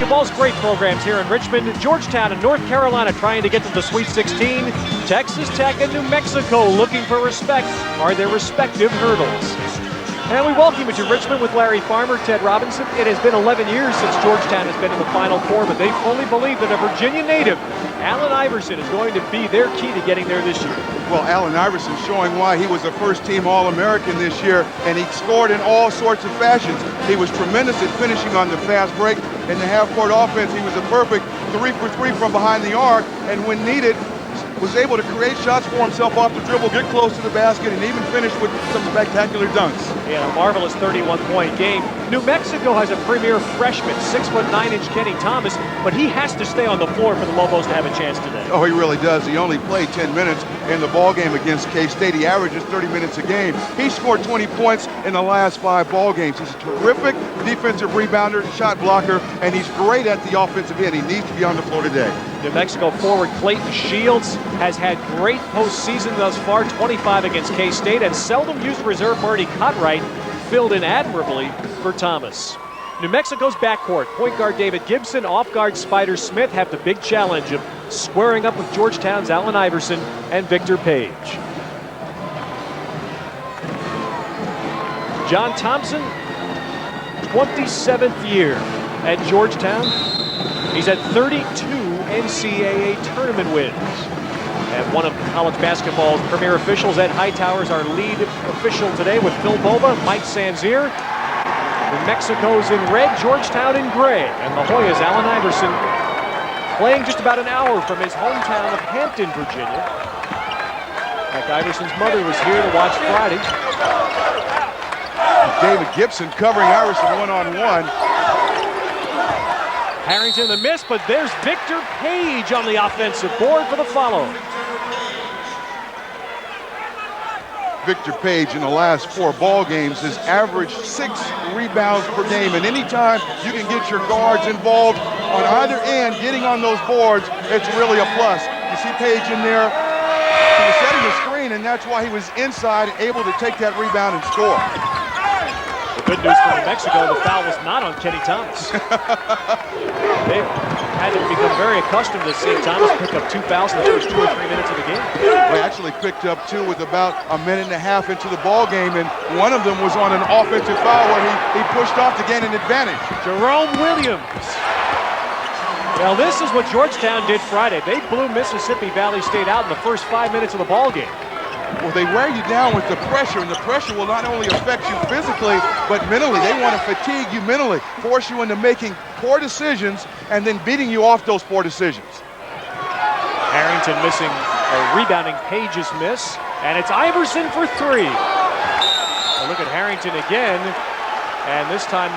of all great programs here in Richmond, Georgetown and North Carolina trying to get to the Sweet 16. Texas Tech and New Mexico looking for respect are their respective hurdles. And we welcome you to Richmond with Larry Farmer, Ted Robinson. It has been 11 years since Georgetown has been in the Final Four, but they fully believe that a Virginia native, Allen Iverson, is going to be their key to getting there this year. Well, Allen Iverson showing why he was a first-team All-American this year, and he scored in all sorts of fashions. He was tremendous at finishing on the fast break. In the half-court offense, he was a perfect 3 for 3 from behind the arc, and when needed, was able to create shots for himself off the dribble, get close to the basket, and even finish with some spectacular dunks. Yeah, a marvelous 31-point game. New Mexico has a premier freshman, 6'9" Kenny Thomas, but he has to stay on the floor for the Lobos to have a chance today. Oh, he really does. He only played 10 minutes in the ball game against K-State. He averages 30 minutes a game. He scored 20 points in the last 5 ball games. He's a terrific defensive rebounder, shot blocker, and he's great at the offensive end. He needs to be on the floor today. New Mexico forward Clayton Shields has had great postseason thus far, 25 against K-State, and seldom used reserve Marty Cutright filled in admirably for Thomas. New Mexico's backcourt, point guard David Gibson, off guard Spider Smith have the big challenge of squaring up with Georgetown's Allen Iverson and Victor Page. John Thompson, 27th year at Georgetown. He's had 32 NCAA tournament wins. And one of college basketball's premier officials, Ed Hightower's our lead official today with Phil Boba, Mike Sanzier. New Mexico's in red, Georgetown in gray. And the Hoyas, Allen Iverson, playing just about an hour from his hometown of Hampton, Virginia. In fact, Iverson's mother was here to watch Friday. David Gibson covering Iverson one-on-one. Harrington the miss, but there's Victor Page on the offensive board for the follow. Victor Page in the last 4 ball games has averaged 6 rebounds per game, and anytime you can get your guards involved on either end, getting on those boards, it's really a plus. You see Page in there, he was setting the screen, and that's why he was inside, able to take that rebound and score. The good news for New Mexico, the foul was not on Kenny Thomas. They've had to become very accustomed to seeing Thomas pick up 2 fouls in the first 2 or 3 minutes of the game. They actually picked up 2 with about a minute and a half into the ball game, and one of them was on an offensive foul where he pushed off to gain an advantage. Jerome Williams. Well, this is what Georgetown did Friday. They blew Mississippi Valley State out in the first 5 minutes of the ball game. Well, they wear you down with the pressure, and the pressure will not only affect you physically, but mentally. They want to fatigue you mentally, force you into making poor decisions, and then beating you off those poor decisions. Harrington missing a rebounding Page's miss, and it's Iverson for 3. Well, look at Harrington again, and this time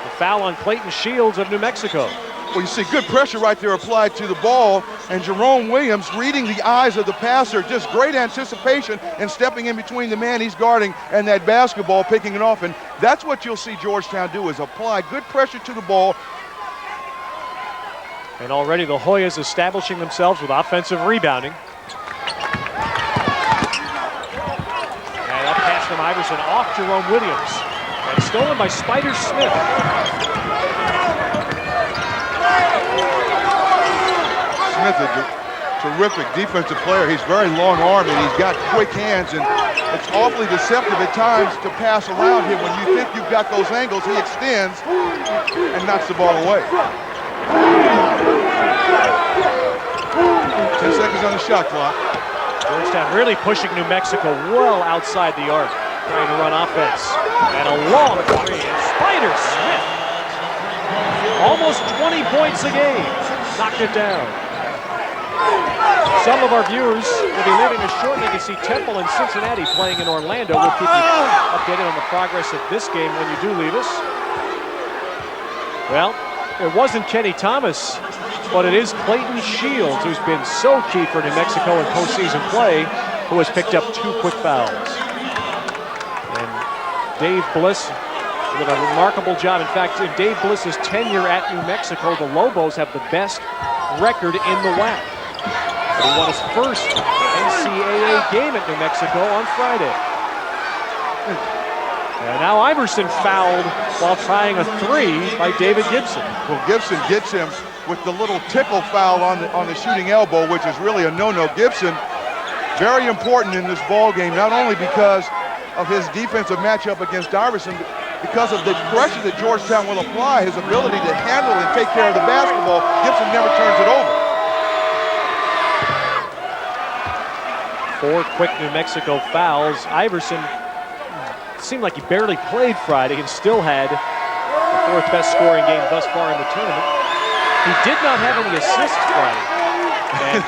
the foul on Clayton Shields of New Mexico. Well, you see good pressure right there applied to the ball, and Jerome Williams reading the eyes of the passer, just great anticipation and stepping in between the man he's guarding and that basketball, picking it off, and that's what you'll see Georgetown do, is apply good pressure to the ball. And already the Hoyas establishing themselves with offensive rebounding. And up pass from Iverson off Jerome Williams, and stolen by Spider Smith. Smith, a terrific defensive player. He's very long-armed, and he's got quick hands, and it's awfully deceptive at times to pass around him. When you think you've got those angles, he extends and knocks the ball away. 10 seconds on the shot clock. Georgetown really pushing New Mexico well outside the arc, trying to run offense. And a long 3, and Spider Smith. Almost 20 points a game. Knocked it down. Some of our viewers will be leaving us shortly to see Temple and Cincinnati playing in Orlando. We'll keep you updated on the progress of this game when you do leave us. Well, it wasn't Kenny Thomas, but it is Clayton Shields, who's been so key for New Mexico in postseason play, who has picked up 2 quick fouls. And Dave Bliss did a remarkable job. In fact, in Dave Bliss's tenure at New Mexico, the Lobos have the best record in the WAC. But he won his first NCAA game at New Mexico on Friday. And now Iverson fouled while trying a three by David Gibson. Well, Gibson gets him with the little tickle foul on the shooting elbow, which is really a no-no. Gibson, very important in this ball game, not only because of his defensive matchup against Iverson, because of the pressure that Georgetown will apply, his ability to handle and take care of the basketball. Gibson never turns it over. 4 quick New Mexico fouls. Iverson seemed like he barely played Friday and still had the 4th best scoring game thus far in the tournament. He did not have any assists Friday. And,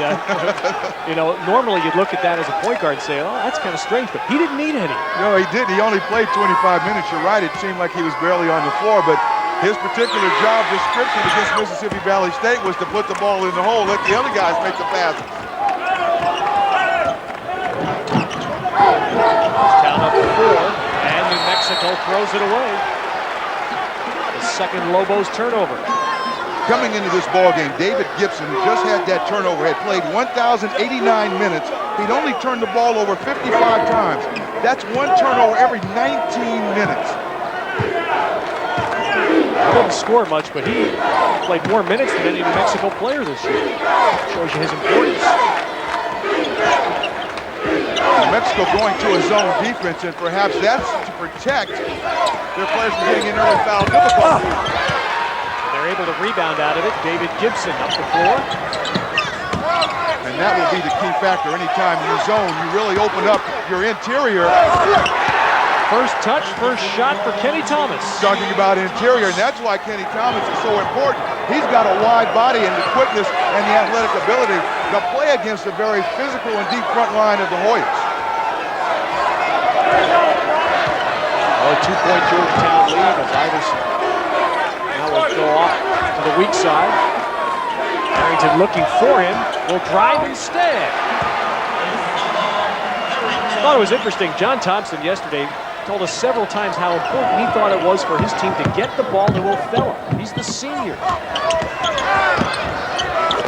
you know, normally you'd look at that as a point guard and say, oh, that's kind of strange, but he didn't need any. No, he didn't. He only played 25 minutes. You're right. It seemed like he was barely on the floor, but his particular job description against Mississippi Valley State was to put the ball in the hole, let the other guys make the passes. Down up 4, and New Mexico throws it away. The second Lobos turnover. Coming into this ball game, David Gibson, who just had that turnover, had played 1,089 minutes. He'd only turned the ball over 55 times. That's 1 turnover every 19 minutes. He didn't score much, but he played more minutes than any New Mexico player this year. Shows you his importance. New Mexico going to a zone defense, and perhaps that's to protect their players from getting in early foul difficulty. They're able to rebound out of it. David Gibson up the floor. And that will be the key factor. Anytime you zone, you really open up your interior. First touch, first shot for Kenny Thomas. Talking about interior, and that's why Kenny Thomas is so important. He's got a wide body and the quickness and the athletic ability to play against a very physical and deep front line of the Hoyas. Oh, a 2-point Georgetown lead as Iverson now will go off to the weak side. Harrington looking for him, will drive instead. I thought it was interesting. John Thompson yesterday told us several times how important he thought it was for his team to get the ball to O'Fella. He's the senior.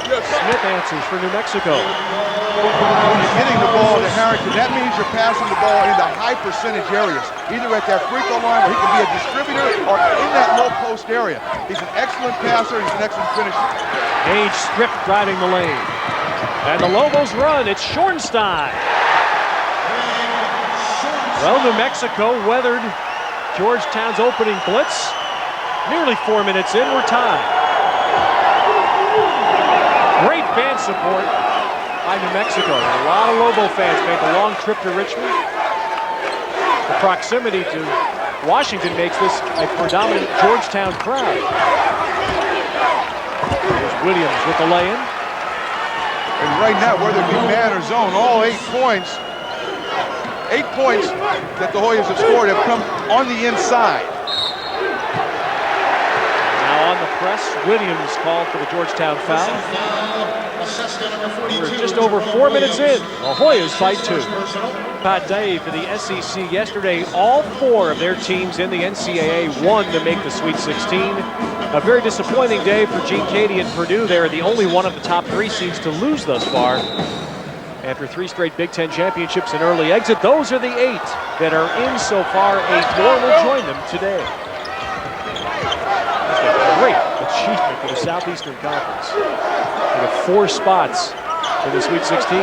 Smith answers for New Mexico. When you're getting the ball to Harrington, that means you're passing the ball into high percentage areas, either at that free throw line where he can be a distributor or in that low post area. He's an excellent passer, he's an excellent finisher. Page stripped driving the lane. And the Lobos run, it's Schornstein. Well, New Mexico weathered Georgetown's opening blitz. Nearly 4 minutes in, we're tied. Great fan support by New Mexico. A lot of Lobo fans made the long trip to Richmond. The proximity to Washington makes this a predominant Georgetown crowd. There's Williams with the lay-in. And right now, whether it be man or zone, all 8 points, 8 points that the Hoyas have scored have come on the inside. Now on the press, Williams called for the Georgetown foul. We're just over 4 minutes in. The Hoyas fight 2. Hot day for the SEC yesterday. All 4 of their teams in the NCAA won to make the Sweet 16. A very disappointing day for Gene Cady and Purdue. They're the only one of the top 3 seeds to lose thus far. After 3 straight Big Ten championships and early exit, those are the 8 that are in so far. 8 more will join them today. That's a great achievement for the Southeastern Conference. For the 4 spots in the Sweet 16.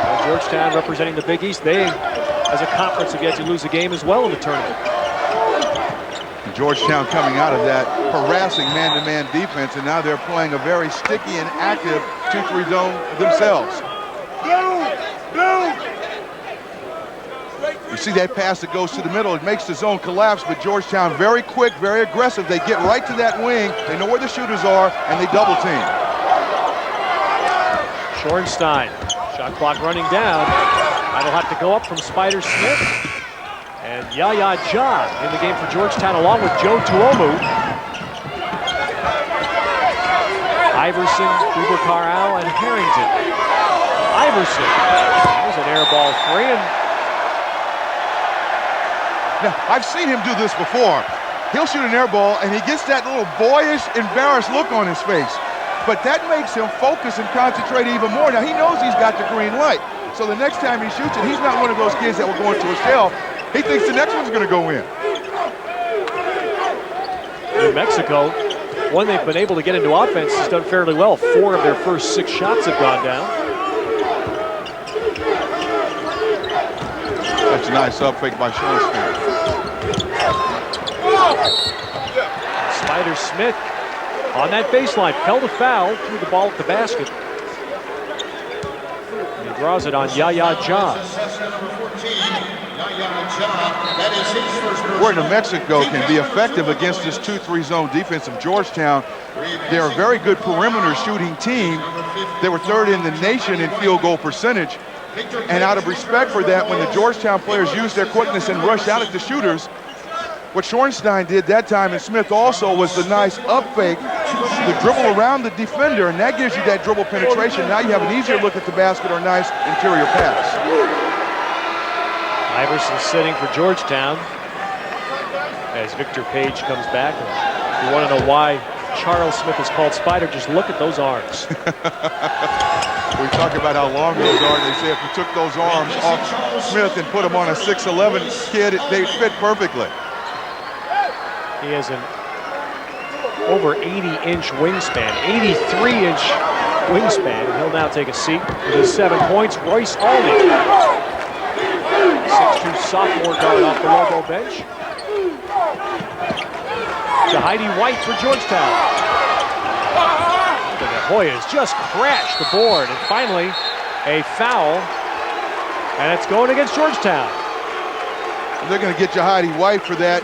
And Georgetown representing the Big East. They, as a conference, have yet to lose a game as well in the tournament. Georgetown coming out of that harassing man-to-man defense, and now they're playing a very sticky and active 2-3 zone themselves. You see that pass that goes to the middle, it makes the zone collapse, but Georgetown very quick, very aggressive. They get right to that wing, they know where the shooters are, and they double team. Schornstein, shot clock running down. That'll have to go up from Spider Smith. And Yaya Ja in the game for Georgetown along with Joe Tuomu. Iverson, Uber-Carao, and Harrington. Iverson, there's an air ball 3. And now, I've seen him do this before. He'll shoot an air ball and he gets that little boyish, embarrassed look on his face. But that makes him focus and concentrate even more. Now, he knows he's got the green light. So the next time he shoots it, he's not one of those kids that will go into a shell. He thinks the next one's going to go in. New Mexico, when they've been able to get into offense, has done fairly well. 4 of their first 6 shots have gone down. That's a nice up fake by Schoenstein. Spider Smith on that baseline, fell to foul, threw the ball at the basket. And he draws it on Yaya Ja. Where New Mexico can be effective against this 2-3 zone defense of Georgetown. They're a very good perimeter shooting team. They were 3rd in the nation in field goal percentage. And out of respect for that, when the Georgetown players used their quickness and rushed out at the shooters, what Schoenstein did that time, and Smith also, was the nice up fake, the dribble around the defender, and that gives you that dribble penetration. Now you have an easier look at the basket or nice interior pass. Iverson sitting for Georgetown as Victor Page comes back. If you want to know why Charles Smith is called Spider, just look at those arms. We talk about how long those are. They say if you took those arms off Smith and put them on a 6'11" kid, they fit perfectly. He has an over 80-inch wingspan, 83-inch wingspan. And he'll now take a seat with his 7 points. Royce Alney, 6'2" sophomore guard off the Lobo bench. Jahidi White for Georgetown. The Hoyas just crashed the board, and finally a foul, and it's going against Georgetown. And they're going to get Jahidi White for that.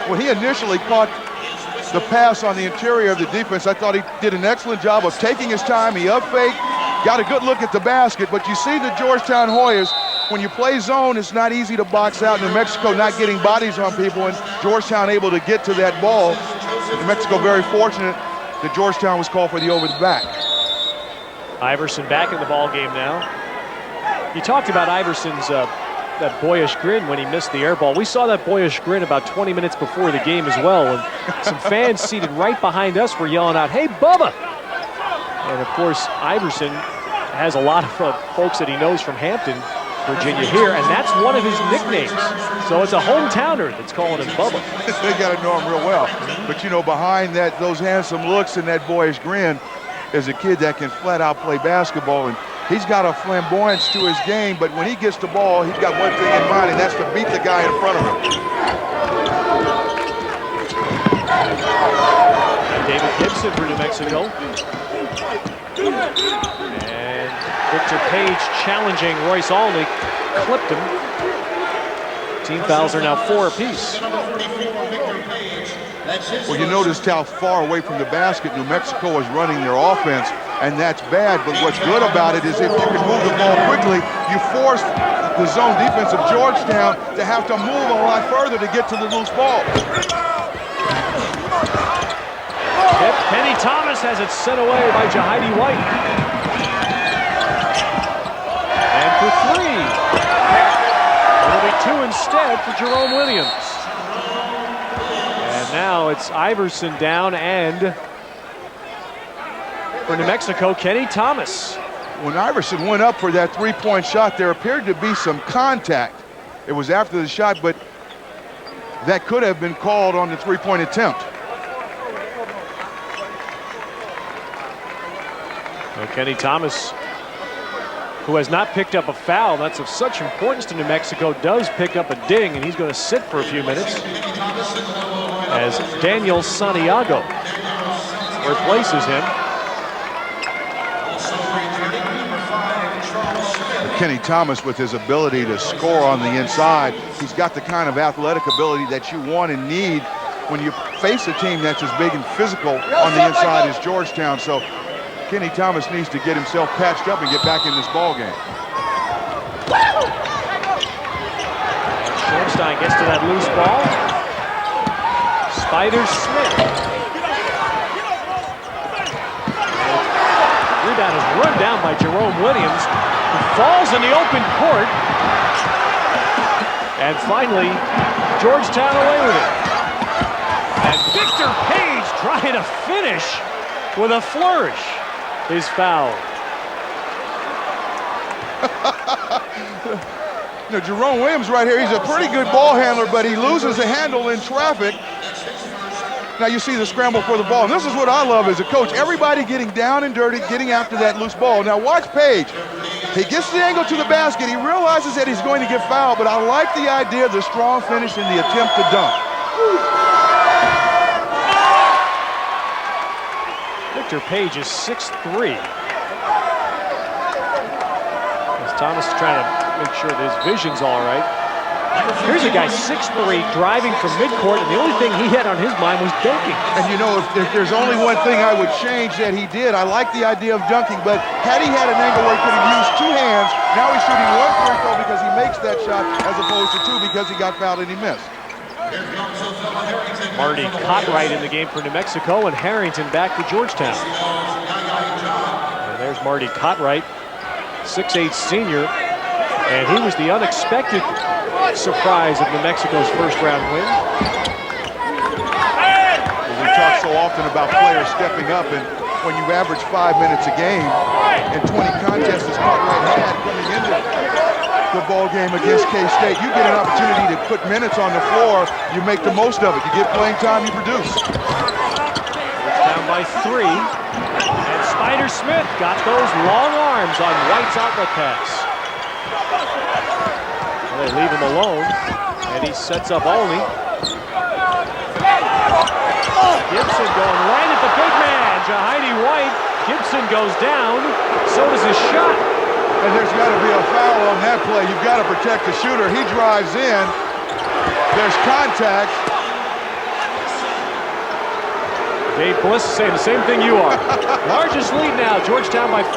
When he initially caught the pass on the interior of the defense, I thought he did an excellent job of taking his time. He up faked, got a good look at the basket, but you see the Georgetown Hoyas, when you play zone, it's not easy to box out. New Mexico not getting bodies on people, and Georgetown able to get to that ball. New Mexico very fortunate that Georgetown was called for the over the back. Iverson back in the ball game now. You talked about Iverson's that boyish grin when he missed the air ball. We saw that boyish grin about 20 minutes before the game as well, and some fans seated right behind us were yelling out, "Hey, Bubba!" And of course, Iverson has a lot of folks that he knows from Hampton, Virginia here, and that's one of his nicknames. So it's a hometowner that's calling him Bubba. They got to know him real well. But you know, behind that, those handsome looks and that boyish grin is a kid that can flat out play basketball, and he's got a flamboyance to his game, but when he gets the ball, he's got one thing in mind, and that's to beat the guy in front of him. And David Gibson for New Mexico. And Victor Page challenging Royce Alney, clipped him. Team fouls are now 4 apiece. Well, you noticed how far away from the basket New Mexico was running their offense, and that's bad, but what's good about it is if you can move the ball quickly, you force the zone defense of Georgetown to have to move a lot further to get to the loose ball. Yep, Kenny Thomas has it sent away by Jahidi White. And for 3. It'll be 2 instead for Jerome Williams. And now it's Iverson down, and for New Mexico, Kenny Thomas. When Iverson went up for that three-point shot, there appeared to be some contact. It was after the shot, but that could have been called on the three-point attempt. Well, Kenny Thomas, who has not picked up a foul, that's of such importance to New Mexico, does pick up a ding, and he's going to sit for a few minutes as Daniel Santiago replaces him. Kenny Thomas, with his ability to score on the inside, he's got the kind of athletic ability that you want and need when you face a team that's as big and physical on the inside as Georgetown. So Kenny Thomas needs to get himself patched up and get back in this ball game. Schoenstein gets to that loose ball. Spider Smith. Rebound is run down by Jerome Williams, who falls in the open court. And finally, Georgetown away with it. And Victor Page trying to finish with a flourish is fouled. Now, Jerome Williams right here, he's a pretty good ball handler, but he loses the handle in traffic. Now you see the scramble for the ball, and this is what I love as a coach. Everybody getting down and dirty, getting after that loose ball. Now watch Page. He gets the angle to the basket. He realizes that he's going to get fouled, but I like the idea of the strong finish in the attempt to dunk. Victor Page is 6'3". As Thomas is trying to make sure that his vision's all right. Here's a guy 6'3", driving from midcourt, and the only thing he had on his mind was dunking. And you know, if there's only one thing I would change that he did, I like the idea of dunking, but had he had an angle where he could have used two hands, now he's shooting one free throw because he makes that shot as opposed to two because he got fouled and he missed. Marty Cotright in the game for New Mexico, and Harrington back for Georgetown. And there's Marty Cotright, 6'8" senior, and he was the unexpected surprise of New Mexico's first-round win. We talk so often about players stepping up, and when you average 5 minutes a game and 20 contests as Cartwright had coming into the ball game against K-State, you get an opportunity to put minutes on the floor, you make the most of it. You get playing time, you produce. Down by 3, and Spider Smith got those long arms on White's outlet pass. They leave him alone, and he sets up Olney. Gibson going right at the big man, Jahidi White. Gibson goes down, so does his shot. And there's got to be a foul on that play. You've got to protect the shooter. He drives in. There's contact. Dave Bliss is saying the same thing you are. Largest lead now, Georgetown by 5.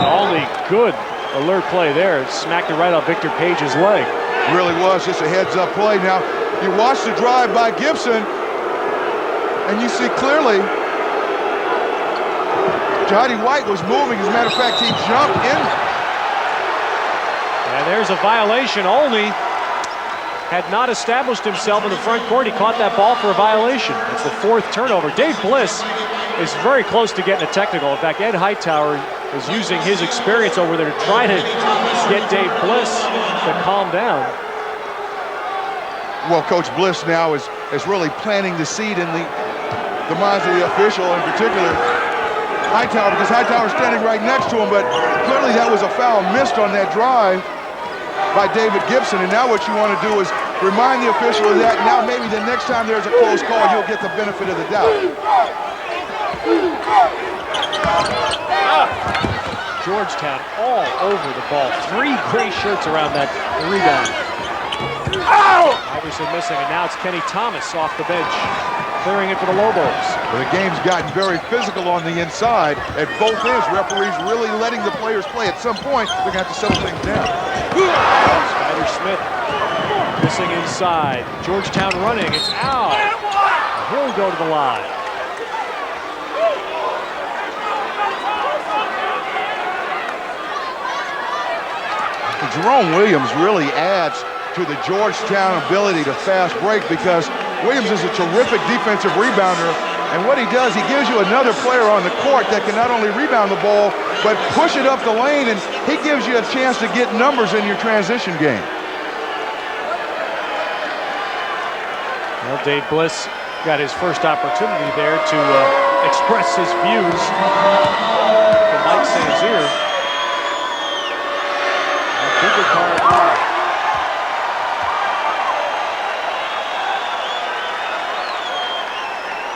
And Olney, good alert play there. Smacked it right off Victor Page's leg. Really was just a heads-up play. Now, you watch the drive by Gibson, and you see clearly Jahidi White was moving. As a matter of fact, he jumped in. And there's a violation. Olney had not established himself in the front court. He caught that ball for a violation. It's the 4th turnover. Dave Bliss is very close to getting a technical. In fact, Ed Hightower is using his experience over there to try to get Dave Bliss to calm down. Well, Coach Bliss now is really planting the seed in the minds of the official, in particular Hightower, because Hightower's standing right next to him, but clearly that was a foul missed on that drive by David Gibson, and now what you want to do is remind the official of that. Now maybe the next time there's a close call, you'll get the benefit of the doubt. Georgetown all over the ball. 3 gray shirts around that rebound. Iverson missing, and now it's Kenny Thomas off the bench, clearing it for the Lobos. Well, the game's gotten very physical on the inside at both ends. Referees really letting the players play. At some point, they're going to have to settle things down. Spider Smith missing inside. Georgetown running. It's out. He'll go to the line. Jerome Williams really adds to the Georgetown ability to fast break, because Williams is a terrific defensive rebounder, and what he does, he gives you another player on the court that can not only rebound the ball, but push it up the lane, and he gives you a chance to get numbers in your transition game. Well, Dave Bliss got his first opportunity there to express his views to Mike Sanzier. Bigger card.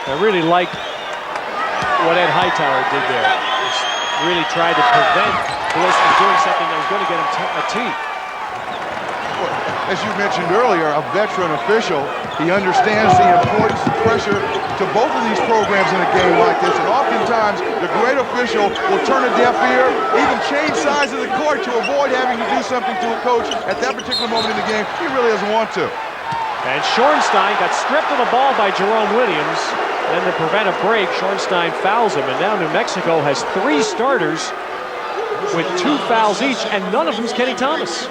I really liked what Ed Hightower did there. Just really tried to prevent Bliss from doing something that was going to get him a tee. As you mentioned earlier, a veteran official, he understands the importance and pressure to both of these programs in a game like this, and oftentimes the great official will turn a deaf ear, even change sides of the court to avoid having to do something to a coach at that particular moment in the game. He really doesn't want to. And Schornstein got stripped of the ball by Jerome Williams. Then to prevent a break, Schornstein fouls him, and now New Mexico has 3 starters with 2 fouls each, and none of them's Kenny Thomas.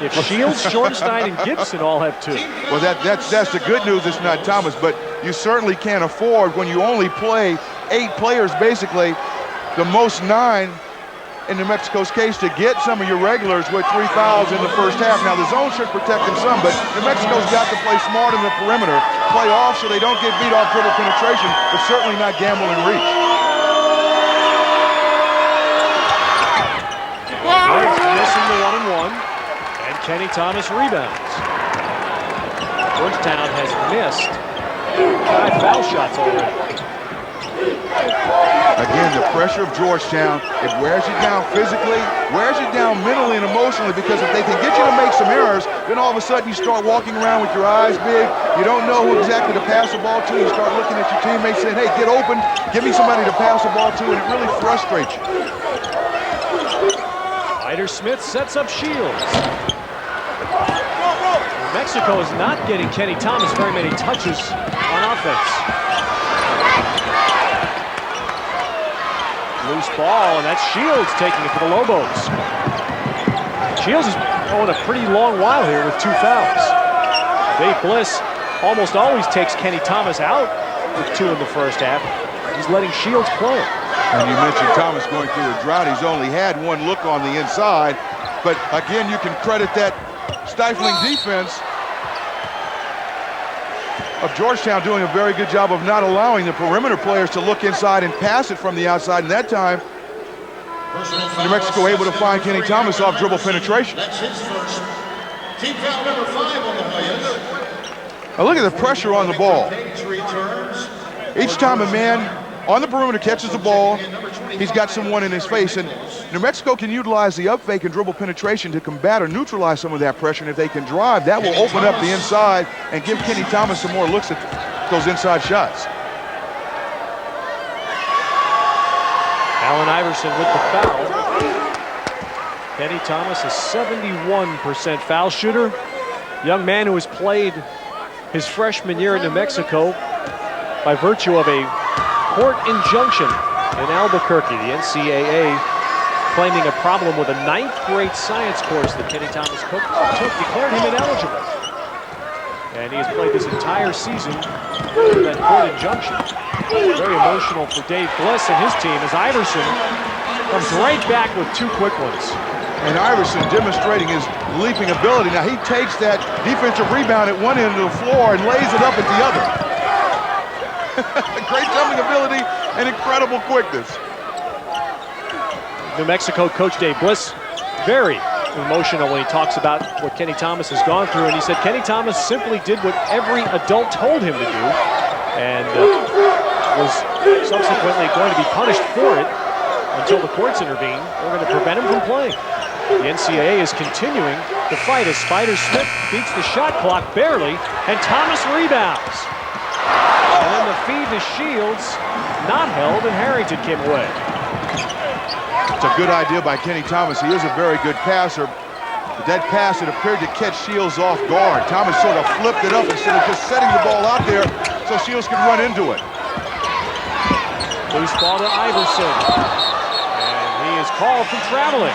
If Shields, Schornstein, and Gibson all have 2. Well, that's the good news. It's not Thomas, but you certainly can't afford, when you only play 8 players, basically, the most 9 in New Mexico's case, to get some of your regulars with 3 fouls in the first half. Now, the zone should protect them some, but New Mexico's got to play smart in the perimeter, play off so they don't get beat off dribble penetration, but certainly not gamble and reach. Missing the 1-and-1, and Kenny Thomas rebounds. Georgetown has missed 5 foul shots already. Again, the pressure of Georgetown, it wears you down physically, wears you down mentally and emotionally, because if they can get you to make some errors, then all of a sudden you start walking around with your eyes big. You don't know who exactly to pass the ball to. You start looking at your teammates saying, hey, get open, give me somebody to pass the ball to, and it really frustrates you. Smith sets up Shields. Mexico is not getting Kenny Thomas very many touches on offense. Loose ball, and that's Shields taking it for the Lobos. Shields is going a pretty long while here with 2 fouls. Dave Bliss almost always takes Kenny Thomas out with 2 in the first half. He's letting Shields play. And you mentioned Thomas going through a drought. He's only had 1 look on the inside. But again, you can credit that stifling defense of Georgetown doing a very good job of not allowing the perimeter players to look inside and pass it from the outside. And that time, New Mexico able to find Kenny Thomas off dribble penetration. That's his first. Team foul number 5 on the Hoyas. Now look at the pressure on the ball. Each time a man on the perimeter catches the ball, he's got someone in his face. And New Mexico can utilize the up fake and dribble penetration to combat or neutralize some of that pressure. And if they can drive, that will open up the inside and give Kenny Thomas some more looks at those inside shots. Allen Iverson with the foul. Kenny Thomas, a 71% foul shooter. Young man who has played his freshman year in New Mexico by virtue of a court injunction in Albuquerque. The NCAA claiming a problem with a 9th grade science course that Kenny Thomas took, declared him ineligible. And he has played this entire season with that court injunction. Very emotional for Dave Bliss and his team as Iverson comes right back with 2 quick ones. And Iverson demonstrating his leaping ability. Now he takes that defensive rebound at one end of the floor and lays it up at the other. Great jumping ability and incredible quickness. New Mexico coach Dave Bliss, very emotional when he talks about what Kenny Thomas has gone through. And he said Kenny Thomas simply did what every adult told him to do and was subsequently going to be punished for it until the courts intervene. We're going to prevent him from playing. The NCAA is continuing to fight as Spider Smith beats the shot clock barely, and Thomas rebounds. And then the feed to Shields, not held, and Harrington came away. It's a good idea by Kenny Thomas. He is a very good passer. But that pass, it appeared to catch Shields off guard. Thomas sort of flipped it up instead of just setting the ball out there so Shields could run into it. Loose ball to Iverson. And he is called for traveling.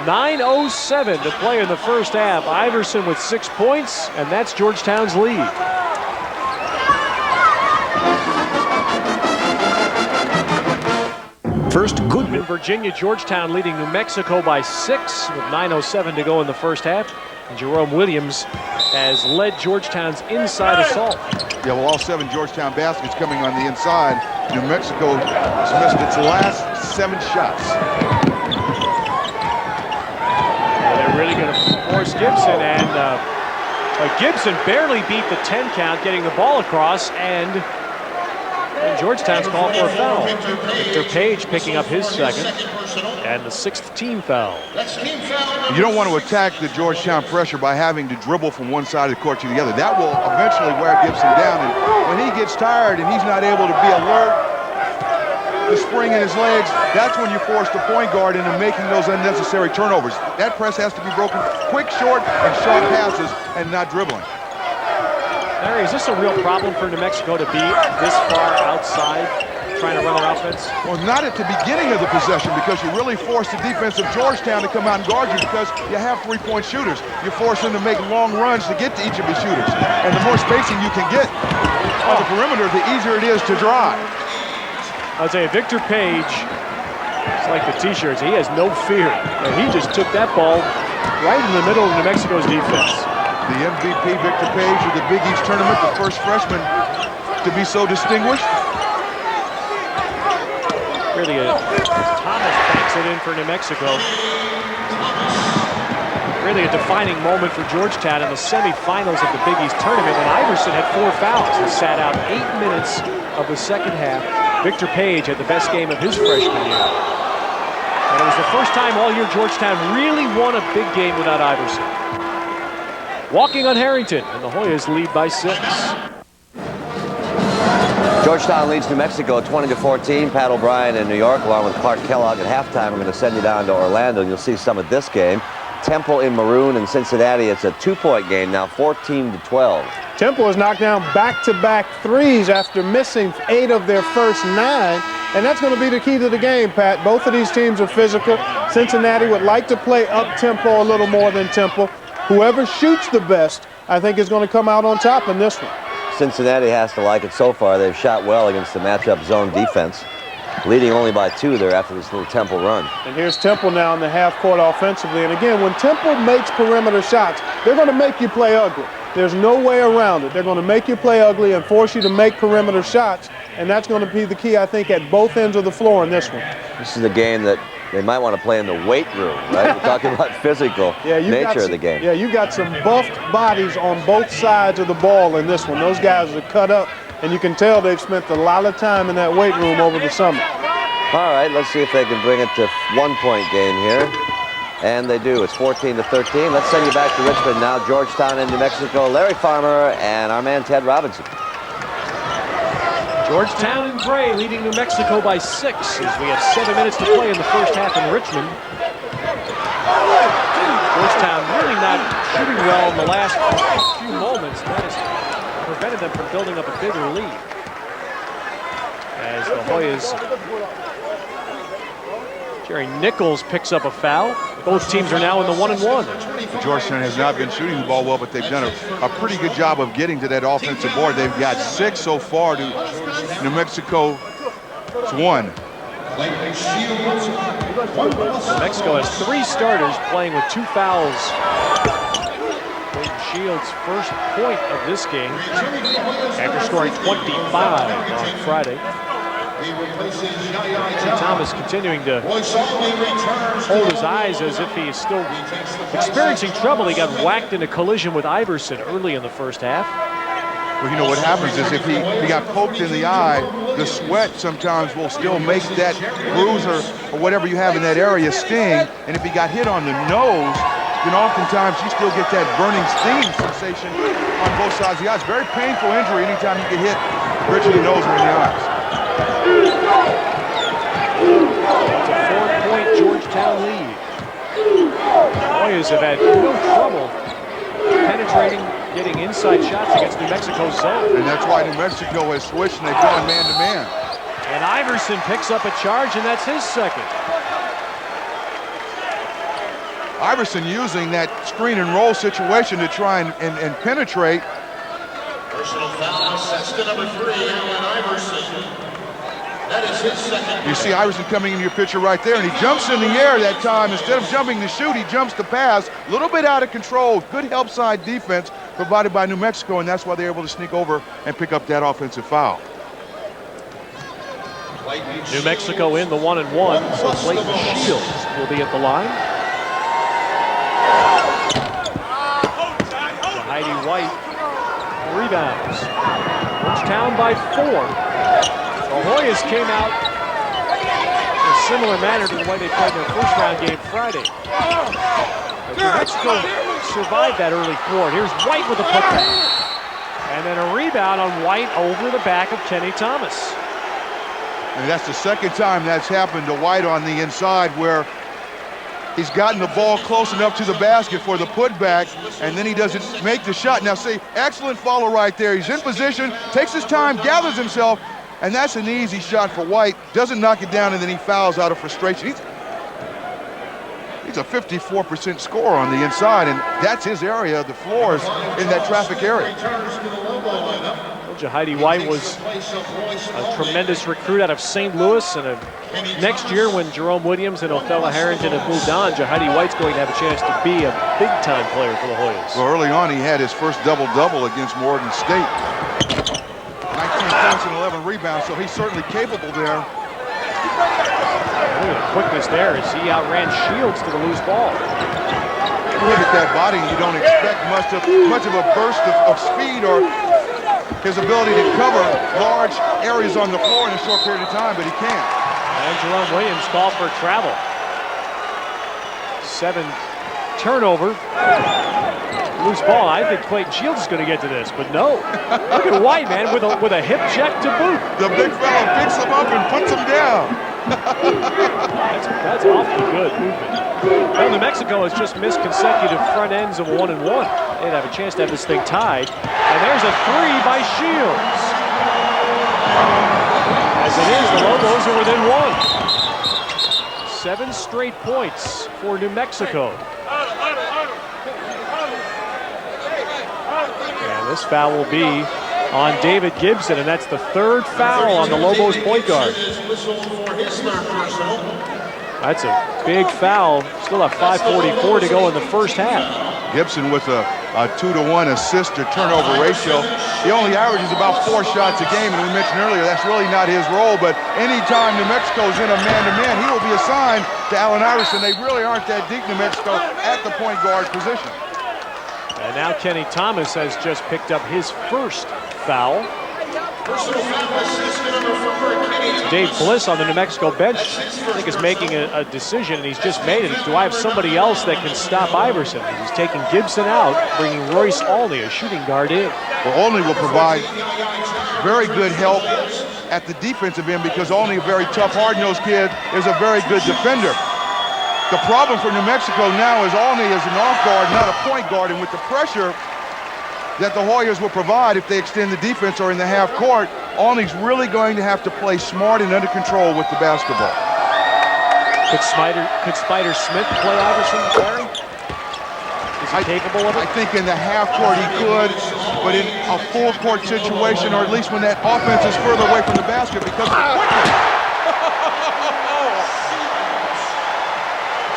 9:07 to play in the first half. Iverson with 6 points, and that's Georgetown's lead. First Goodman, Virginia, Georgetown leading New Mexico by 6 with 9:07 to go in the first half. And Jerome Williams has led Georgetown's inside assault. Yeah, well, all 7 Georgetown baskets coming on the inside. New Mexico has missed its last 7 shots. They're really going to force Gibson, and Gibson barely beat the 10 count, getting the ball across, and Georgetown's called for a foul. Victor Page picking up his second, and the 6th team foul. You don't want to attack the Georgetown pressure by having to dribble from one side of the court to the other. That will eventually wear Gibson down, and when he gets tired and he's not able to be alert, the spring in his legs, that's when you force the point guard into making those unnecessary turnovers. That press has to be broken quick, short, and sharp passes, and not dribbling. Larry, is this a real problem for New Mexico to be this far outside trying to run their offense? Well, not at the beginning of the possession, because you really force the defense of Georgetown to come out and guard you, because you have 3-point shooters. You force them to make long runs to get to each of the shooters. And the more spacing you can get on the perimeter, the easier it is to drive. I'll tell you, Victor Page, it's like the T-shirts, he has no fear. And he just took that ball right in the middle of New Mexico's defense. The MVP, Victor Page, of the Big East tournament, the first freshman to be so distinguished. Really, Thomas backs it in for New Mexico. Really a defining moment for Georgetown in the semifinals of the Big East tournament when Iverson had 4 fouls and sat out 8 minutes of the second half. Victor Page had the best game of his freshman year. And it was the first time all year Georgetown really won a big game without Iverson. Walking on Harrington, and the Hoyas lead by 6. Georgetown leads New Mexico 20-14. Pat O'Brien in New York, along with Clark Kellogg at halftime. We're going to send you down to Orlando, and you'll see some of this game. Temple in maroon in Cincinnati. It's a 2-point game now, 14-12. Temple has knocked down back-to-back threes after missing 8 of their first 9, and that's going to be the key to the game, Pat. Both of these teams are physical. Cincinnati would like to play up-tempo a little more than Temple. Whoever shoots the best, I think, is going to come out on top in this one. Cincinnati has to like it so far. They've shot well against the matchup zone defense, leading only by 2 there after this little Temple run. And here's Temple now in the half court offensively. And again, when Temple makes perimeter shots, they're going to make you play ugly. There's no way around it. They're going to make you play ugly and force you to make perimeter shots. And that's going to be the key, I think, at both ends of the floor in this one. This is a game that they might want to play in the weight room, right? We're talking about physical nature of the game. Yeah, you got some buffed bodies on both sides of the ball in this one. Those guys are cut up, and you can tell they've spent a lot of time in that weight room over the summer. All right, let's see if they can bring it to 1-point game here. And they do. It's 14-13. Let's send you back to Richmond now. Georgetown and New Mexico. Larry Farmer and our man Ted Robinson. Georgetown in gray leading New Mexico by 6 as we have 7 minutes to play in the first half in Richmond. Georgetown really not shooting well in the last few moments. That has prevented them from building up a bigger lead. As the Hoyas, Jerry Nichols picks up a foul. Both teams are now in the 1-1. Georgetown has not been shooting the ball well, but they've done a pretty good job of getting to that offensive board. They've got 6 so far to New Mexico's 1. New Mexico has 3 starters playing with 2 fouls. Clayton Shields' first point of this game after scoring 25 on Friday. Thomas continuing to hold his eyes as if he is still experiencing trouble. He got whacked in a collision with Iverson early in the first half. Well, you know what happens is if he got poked in the eye, the sweat sometimes will still make that bruise or whatever you have in that area sting. And if he got hit on the nose, then oftentimes you still get that burning stinging sensation on both sides of the eyes. Very painful injury anytime you get hit bridge of the nose or in the eyes. It's a 4-point Georgetown lead. The Hoyas have had no trouble penetrating, getting inside shots against New Mexico's zone. And that's why New Mexico has switched and they've gone man-to-man. And Iverson picks up a charge, and that's his second. Iverson using that screen and roll situation to try and penetrate. Personal foul, assist to number 3, Allen Iverson. That is his second. You see Iverson coming in your picture right there, and he jumps in the air that time. Instead of jumping to shoot, he jumps to pass. A little bit out of control. Good help side defense provided by New Mexico, and that's why they're able to sneak over and pick up that offensive foul. New Mexico in the 1-1, so Clayton Shields will be at the line. Heidi White rebounds. Georgetown by 4. The Hoyas came out in a similar manner to the way they played their first round game Friday. But New Mexico survived that early quarter. Here's White with a putback. And then a rebound on White over the back of Kenny Thomas. And that's the second time that's happened to White on the inside, where he's gotten the ball close enough to the basket for the putback, and then he doesn't make the shot. Now see, excellent follow right there. He's in position, takes his time, gathers himself, and that's an easy shot for White. Doesn't knock it down, and then he fouls out of frustration. He's a 54% scorer on the inside, and that's his area. The floor is in that traffic area. Jahidi White was a tremendous recruit out of St. Louis, and next year when Jerome Williams and Othello Harrington have moved on, Jahidi White's going to have a chance to be a big-time player for the Hoyas. Well, early on, he had his first double-double against Morgan State. 19 points and 11 rebounds, so he's certainly capable there. Look at the quickness there as he outran Shields to the loose ball. You look at that body, and you don't expect much of a burst of speed or his ability to cover large areas on the floor in a short period of time, but he can. And Jerome Williams called for travel. 7 turnover. Loose ball. I think Clayton Shields is going to get to this, but no. Look at White, man, with a hip check to boot. The big fella picks him up and puts him down. That's awfully good movement. Well, New Mexico has just missed consecutive front ends of 1 and 1. They'd have a chance to have this thing tied. And there's a 3 by Shields. As it is, the Lobos are within 1. 7 straight points for New Mexico. And this foul will be on David Gibson, and that's the 3rd foul on the Lobos point guard. That's a big foul. Still have 5:44 to go in the first half. Gibson with a 2-to-1 assist to turnover ratio. He only averages about 4 shots a game, and we mentioned earlier that's really not his role, but anytime New Mexico's in a man-to-man, he will be assigned to Allen Iverson. They really aren't that deep, New Mexico, at the point guard position. And now Kenny Thomas has just picked up his first foul. Dave Bliss on the New Mexico bench, I think, is making a decision, and he's just made it. Do I have somebody else that can stop Iverson? He's taking Gibson out, bringing Royce Olney, a shooting guard, in. Well, Olney will provide very good help at the defensive end because Olney, a very tough, hard-nosed kid, is a very good defender. The problem for New Mexico now is Olney is an off guard, not a point guard, and with the pressure that the Hoyas will provide if they extend the defense or in the half court, Olney's really going to have to play smart and under control with the basketball. Could Spider Smith play Iverson, Larry? Is he capable of it? I think in the half court he could, but in a full court situation, or at least when that offense is further away from the basket because of the quickness.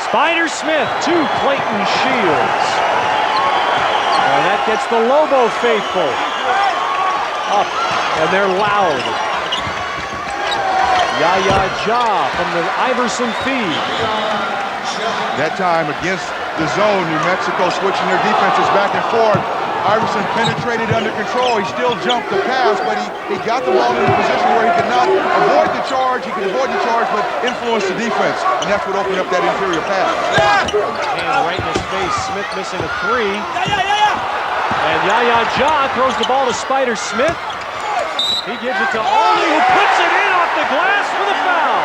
Spider Smith to Clayton Shields. And that gets the Lobo faithful up, and they're loud. Yaya Ja from the Iverson feed. That time against the zone, New Mexico switching their defenses back and forth. Iverson penetrated under control. He still jumped the pass, but he got the ball in a position where he could not avoid the charge. He could avoid the charge, but influence the defense, and that's what opened up that interior pass. Hand right in his face. Smith missing a 3. And Yaya Ja throws the ball to Spider Smith. He gives it to Olney, who puts it in off the glass for the foul.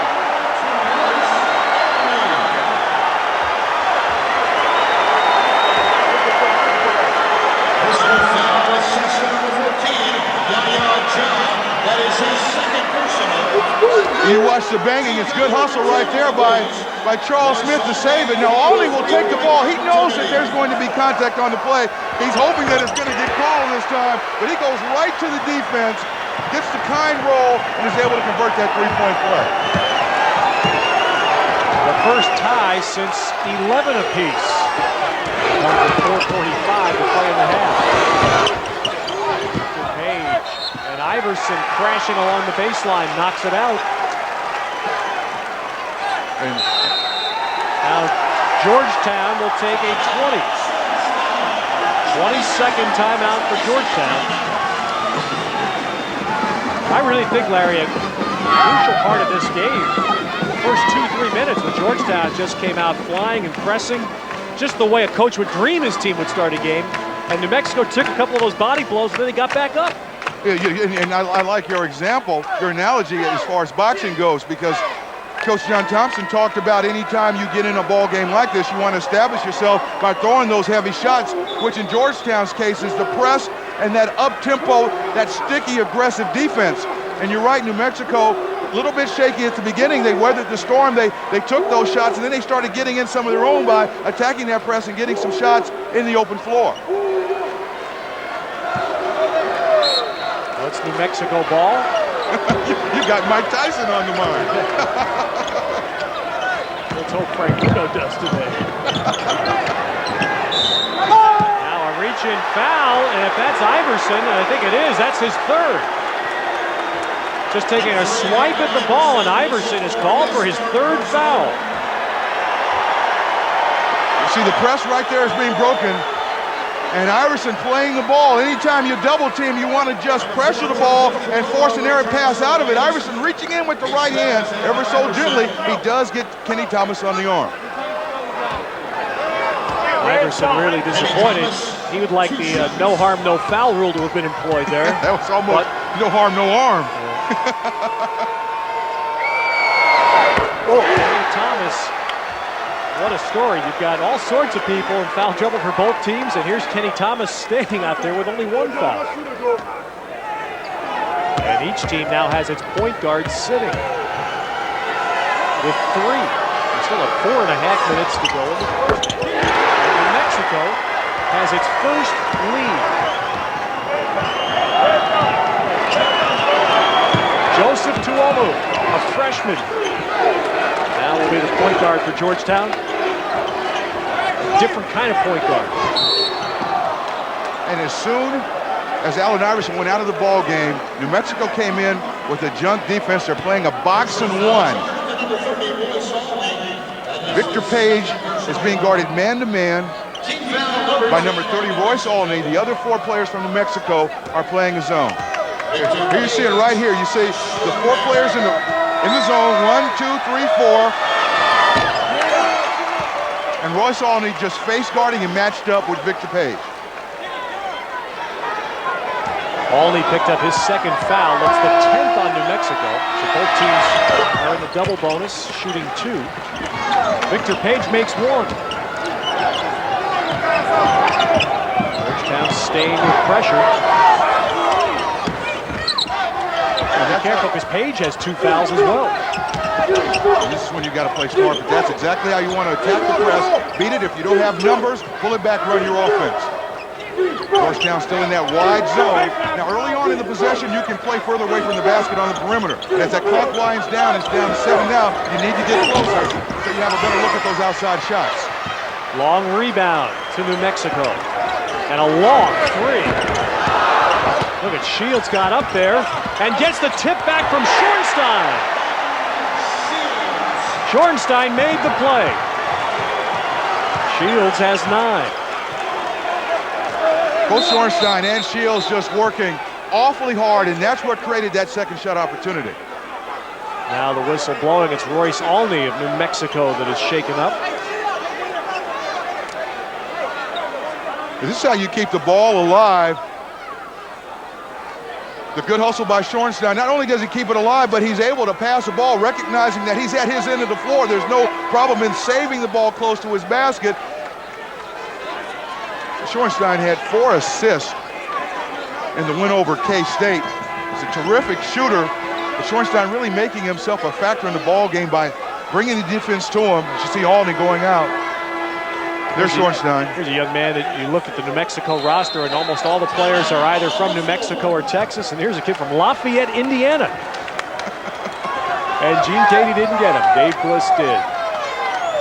That is his second personal. You watch the banging. It's good hustle right there by Charles Smith to save it. Now Olney will take the ball. He knows that there's going to be contact on the play. He's hoping that it's going to get called this time, but he goes right to the defense, gets the kind roll, and is able to convert that three-point play. The first tie since 11 apiece. Comes with 4:45 to play in the half. Page and Iverson crashing along the baseline, knocks it out. And now Georgetown will take a 22nd timeout for Georgetown. I really think, Larry, a crucial part of this game, the first 2-3 minutes when Georgetown just came out flying and pressing, just the way a coach would dream his team would start a game. And New Mexico took a couple of those body blows, and then they got back up. and I like your example, your analogy as far as boxing goes, because Coach John Thompson talked about anytime you get in a ball game like this, you want to establish yourself by throwing those heavy shots, which in Georgetown's case is the press and that up-tempo, that sticky, aggressive defense. And you're right, New Mexico, a little bit shaky at the beginning. They weathered the storm. They took those shots, and then they started getting in some of their own by attacking that press and getting some shots in the open floor. It's New Mexico ball. You got Mike Tyson on the mind. Let's hope Frank Bruno does today. Now a reach-in foul, and if that's Iverson, and I think it is, that's his third. Just taking a swipe at the ball, and Iverson is called for his third foul. You see the press right there is being broken. And Iverson playing the ball. Anytime you double team, you want to just pressure the ball and force an errant pass out of it. Iverson reaching in with the right hand, ever so gently. He does get Kenny Thomas on the arm. Iverson really disappointed. He would like the no harm, no foul rule to have been employed there. That was almost no harm, no arm. Kenny Thomas. What a story. You've got all sorts of people in foul trouble for both teams, and here's Kenny Thomas staying out there with only one foul. And each team now has its point guard sitting with 3. We still have 4.5 minutes to go in the first. And New Mexico has its first lead. Joseph Tuomu, a freshman. Now will be the point guard for Georgetown. A different kind of point guard. And as soon as Allen Iverson went out of the ball game, New Mexico came in with a junk defense. They're playing a box and one. Victor Page is being guarded man-to-man by number 30, Royce Olney. The other 4 players from New Mexico are playing a zone. Here you see it right here. You see the 4 players in the zone, 1, 2, 3, 4. And Royce Olney just face guarding and matched up with Victor Page. Olney picked up his second foul. That's the 10th on New Mexico. So both teams are in the double bonus, shooting 2. Victor Page makes 1. Georgetown staying with pressure. Be careful because Page has 2 fouls as well. This is when you got to play smart, but that's exactly how you want to attack the press. Beat it. If you don't have numbers, pull it back, run your offense. Georgetown still in that wide zone. Now, early on in the possession, you can play further away from the basket on the perimeter. As that clock winds down, it's down to 7 now. You need to get closer so you have a better look at those outside shots. Long rebound to New Mexico. And a long 3. Look at Shields got up there and gets the tip back from Schornstein. Schornstein made the play. Shields has 9. Both Schornstein and Shields just working awfully hard, and that's what created that second shot opportunity. Now the whistle blowing. It's Royce Olney of New Mexico that is shaken up. This is how you keep the ball alive. The good hustle by Schornstein. Not only does he keep it alive, but he's able to pass the ball, recognizing that he's at his end of the floor. There's no problem in saving the ball close to his basket. Schornstein had 4 assists in the win over K-State. He's a terrific shooter, but Schornstein really making himself a factor in the ball game by bringing the defense to him. You see Olney going out. There's Schornstein. Here's a young man that you look at the New Mexico roster, and almost all the players are either from New Mexico or Texas. And here's a kid from Lafayette, Indiana. And Gene Katie didn't get him. Dave Bliss did.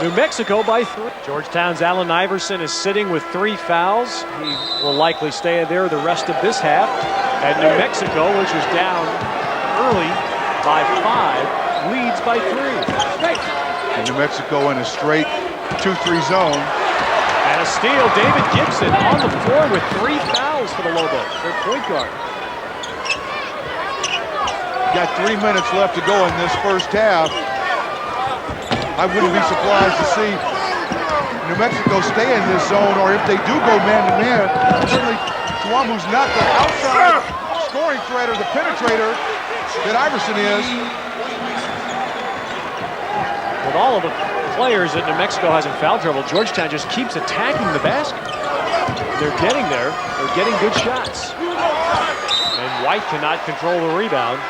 New Mexico by 3. Georgetown's Allen Iverson is sitting with 3 fouls. He will likely stay there the rest of this half. And New Mexico, which was down early by 5, leads by 3. And New Mexico in a straight 2-3 zone. And a steal, David Gibson on the floor with 3 fouls for the Lobos, their point guard. Got 3 minutes left to go in this first half. I wouldn't be surprised to see New Mexico stay in this zone, or if they do go man-to-man, certainly Tuomu's not the outside scoring threat or the penetrator that Iverson is. With all of the players that New Mexico has in foul trouble, Georgetown just keeps attacking the basket. They're getting there. They're getting good shots. And White cannot control the rebound.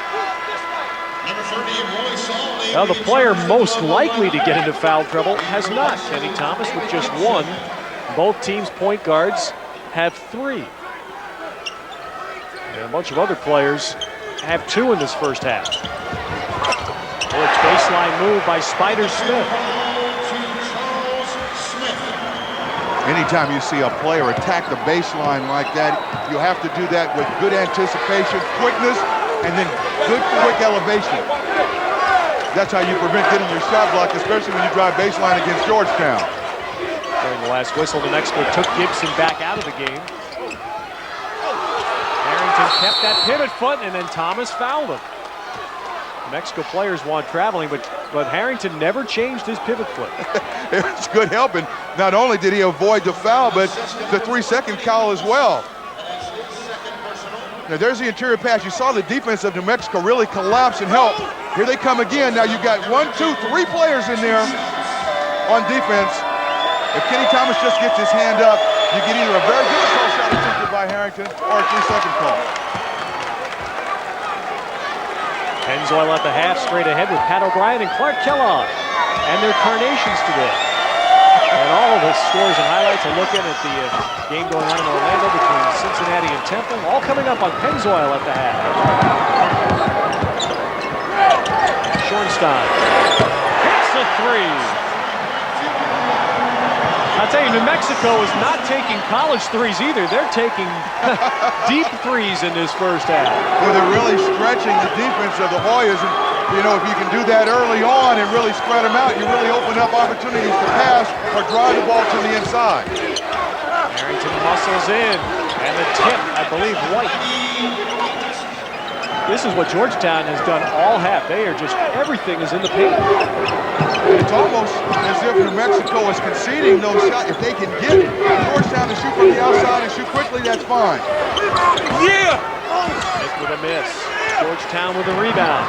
Now the player most likely to get into foul trouble has not. Kenny Thomas with just 1. Both teams' point guards have 3. And a bunch of other players have 2 in this first half. It's baseline move by Spider Smith. Anytime you see a player attack the baseline like that, you have to do that with good anticipation, quickness, and then good quick elevation. That's how you prevent getting your shot blocked, especially when you drive baseline against Georgetown. During the last whistle, New Mexico took Gibson back out of the game. Harrington kept that pivot foot, and then Thomas fouled him. New Mexico players want traveling, but Harrington never changed his pivot foot. It was good help, and not only did he avoid the foul, but the 3-second call as well. Now there's the interior pass. You saw the defense of New Mexico really collapse and help. Here they come again. Now you got 1, 2, 3 players in there on defense. If Kenny Thomas just gets his hand up, you get either a very difficult shot attempted by Harrington or a 3-second call. Pennzoil at the half, straight ahead with Pat O'Brien and Clark Kellogg and their carnations today. And all of the scores and highlights are looking at the game going on in Orlando between Cincinnati and Temple, all coming up on Pennzoil at the half. Schornstein hits the 3. I'll tell you, New Mexico is not taking college threes either. They're taking deep threes in this first half. Well, they're really stretching the defense of the Hoyas. And, you know, if you can do that early on and really spread them out, you really open up opportunities to pass or drive the ball to the inside. Harrington muscles in. And the tip, I believe, White. This is what Georgetown has done all half. They are just, everything is in the paint. It's almost as if New Mexico is conceding those shots. If they can get Georgetown to shoot from the outside and shoot quickly, that's fine. Yeah! Smith with a miss. Georgetown with a rebound.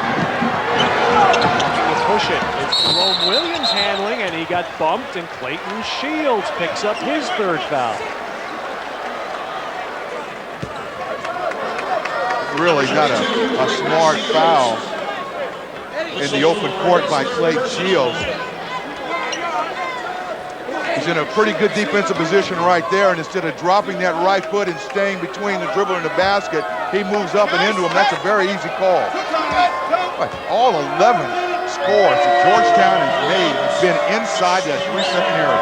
Push it. It's Jerome Williams handling, and he got bumped, and Clayton Shields picks up his 3rd foul. Really not a smart foul in the open court by Clayton Shields. He's in a pretty good defensive position right there, and instead of dropping that right foot and staying between the dribbler and the basket, he moves up and into him. That's a very easy call. But all 11 scores that Georgetown has made have been inside that 3-second area.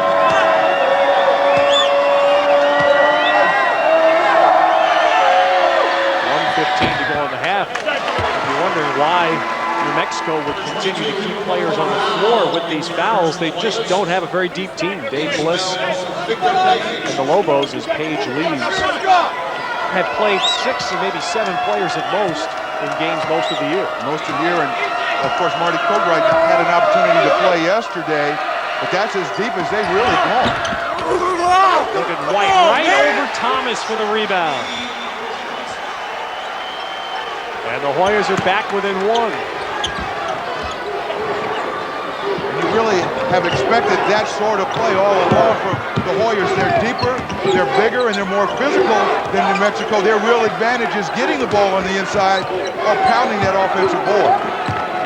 1:15 to go in the half. If you're wondering why New Mexico would continue to keep players on the floor with these fouls, they just don't have a very deep team. Dave Bliss and the Lobos, as Page leaves, have played 6 or maybe 7 players at most in games most of the year. Most of the year, and of course Marty Cobright had an opportunity to play yesterday, but that's as deep as they've really gone. Look at White right over Thomas for the rebound. And the Hoyas are back within 1. You really have expected that sort of play all along from the Hoyas. They're deeper, they're bigger, and they're more physical than New Mexico. Their real advantage is getting the ball on the inside or pounding that offensive board.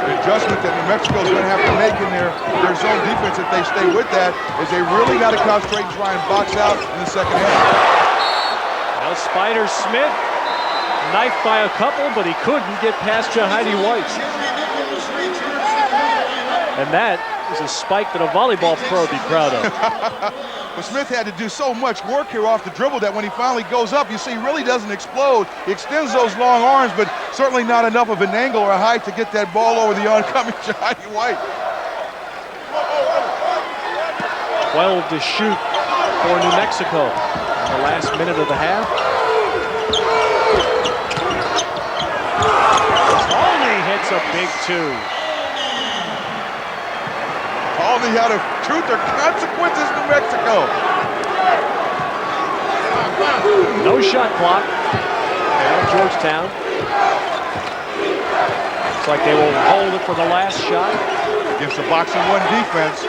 The adjustment that New Mexico is going to have to make in their zone defense if they stay with that is they really got to concentrate and try and box out in the second half. Now Spider Smith knifed by a couple, but he couldn't get past Jahidi White. And that is a spike that a volleyball pro would be proud of. Well, Smith had to do so much work here off the dribble that when he finally goes up, you see he really doesn't explode. He extends those long arms, but certainly not enough of an angle or a height to get that ball over the oncoming Jahidi White. 12 to shoot for New Mexico in the last minute of the half. Tony hits a big 2. Tony out of truth or consequences, New Mexico. No shot clock. Now Georgetown. Looks like they will hold it for the last shot. Against the boxing 1 defense.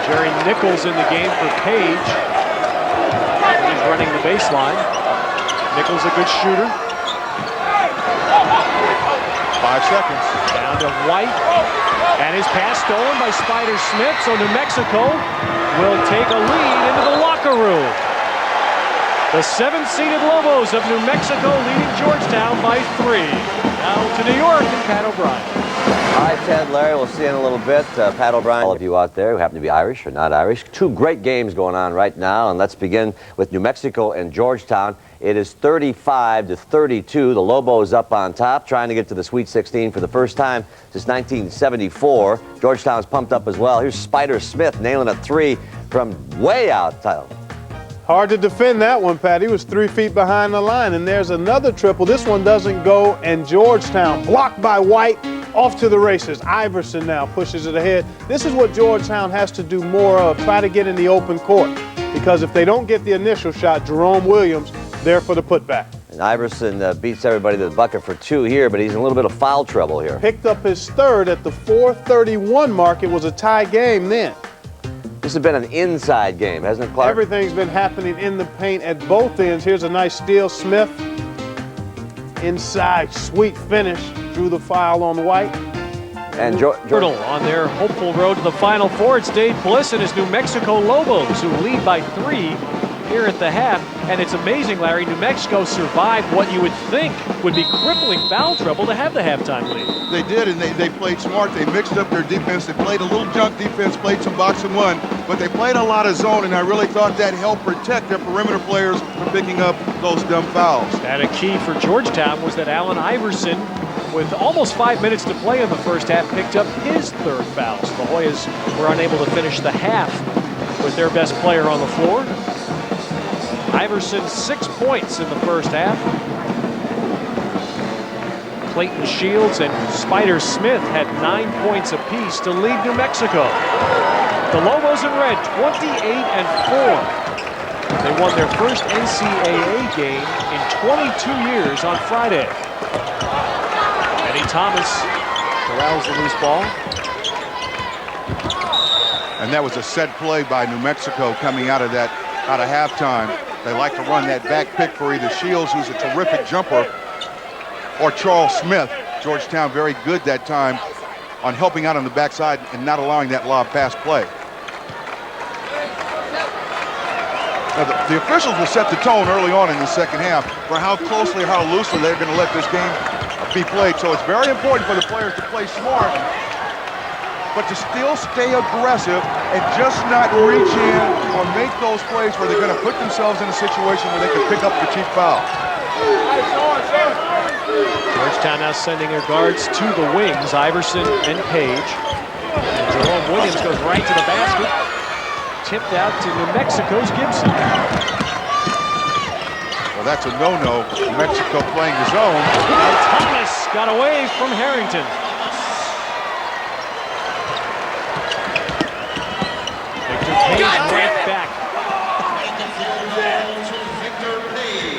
Jerry Nichols in the game for Page. He's running the baseline. Nichols a good shooter. 5 seconds. Down to White. And his pass stolen by Spider Smith. So New Mexico will take a lead into the locker room. The 7th-seeded Lobos of New Mexico leading Georgetown by 3. Now to New York and Pat O'Brien. All right, Ted, Larry, we'll see you in a little bit. Pat O'Brien, all of you out there who happen to be Irish or not Irish. 2 great games going on right now, and let's begin with New Mexico and Georgetown. It is 35-32. The Lobos up on top, trying to get to the Sweet 16 for the first time since 1974. Georgetown's pumped up as well. Here's Spider Smith nailing a 3 from way out. Hard to defend that one, Pat. He was 3 feet behind the line, and there's another triple. This one doesn't go, and Georgetown blocked by White. Off to the races. Iverson now pushes it ahead. This is what Georgetown has to do more of, try to get in the open court. Because if they don't get the initial shot, Jerome Williams there for the putback. And Iverson beats everybody to the bucket for 2 here, but he's in a little bit of foul trouble here. Picked up his 3rd at the 4:31 mark. It was a tie game then. This has been an inside game, hasn't it, Clark? Everything's been happening in the paint at both ends. Here's a nice steal. Smith inside, sweet finish. Drew the foul on White. And on their hopeful road to the Final Four, it's Dave Bliss and his New Mexico Lobos, who lead by 3 here at the half. And it's amazing, Larry, New Mexico survived what you would think would be crippling foul trouble to have the halftime lead. They did, and they played smart. They mixed up their defense. They played a little junk defense, played some box and one, but they played a lot of zone, and I really thought that helped protect their perimeter players from picking up those dumb fouls. And a key for Georgetown was that Allen Iverson, with almost 5 minutes to play in the first half, picked up his 3rd foul. So the Hoyas were unable to finish the half with their best player on the floor. Iverson 6 points in the first half. Clayton Shields and Spider Smith had 9 points apiece to lead New Mexico. The Lobos in red, 28-4. They won their first NCAA game in 22 years on Friday. Kenny Thomas corrals the loose ball. And that was a set play by New Mexico coming out of halftime. They like to run that back pick for either Shields, who's a terrific jumper, or Charles Smith. Georgetown very good that time on helping out on the backside and not allowing that lob pass play. Now the officials will set the tone early on in the second half for how closely or how loosely they're going to let this game be played. So it's very important for the players to play smart, but to still stay aggressive and just not reach in or make those plays where they're going to put themselves in a situation where they can pick up the cheap foul. Georgetown now sending their guards to the wings, Iverson and Page. And Jerome Williams goes right to the basket. Tipped out to New Mexico's Gibson. Well, that's a no-no. New Mexico playing his own. And Thomas got away from Harrington. Page right back.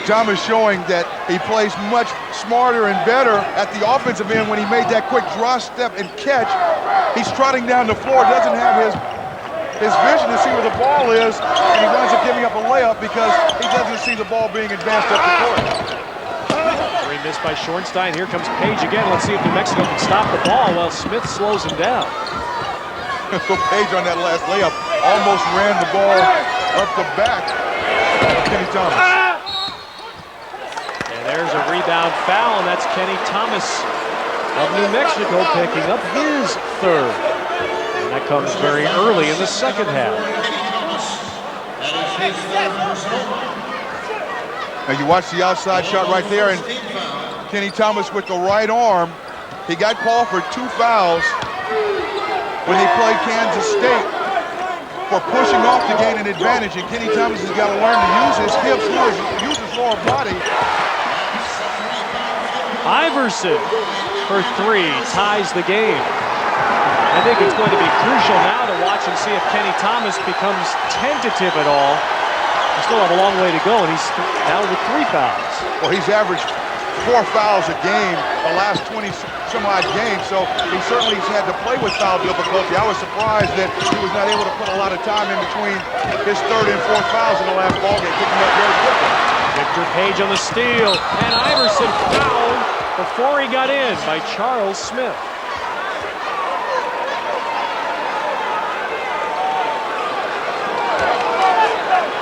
Thomas showing that he plays much smarter and better at the offensive end when he made that quick draw step and catch. He's trotting down the floor, doesn't have his vision to see where the ball is, and he winds up giving up a layup because he doesn't see the ball being advanced up the court. Three missed by Schornstein. Here comes Page again. Let's see if New Mexico can stop the ball while Smith slows him down. Page on that last layup almost ran the ball up the back of Kenny Thomas. And there's a rebound foul, and that's Kenny Thomas of New Mexico picking up his 3rd. And that comes very early in the second half. Now you watch the outside shot right there, and Kenny Thomas with the right arm. He got called for 2 fouls when they played Kansas State for pushing off to gain an advantage, and Kenny Thomas has got to learn to use his hips, use his lower body. Iverson for 3 ties the game. I think it's going to be crucial now to watch and see if Kenny Thomas becomes tentative at all. They still have a long way to go, and he's now with 3 fouls. Well, he's averaged 4 fouls a game the last 20-some-odd games, so he certainly has had to play with foul difficulty. I was surprised that he was not able to put a lot of time in between his 3rd and 4th fouls in the last ballgame, picking up very quickly. Victor Page on the steal, and Iverson fouled before he got in by Charles Smith.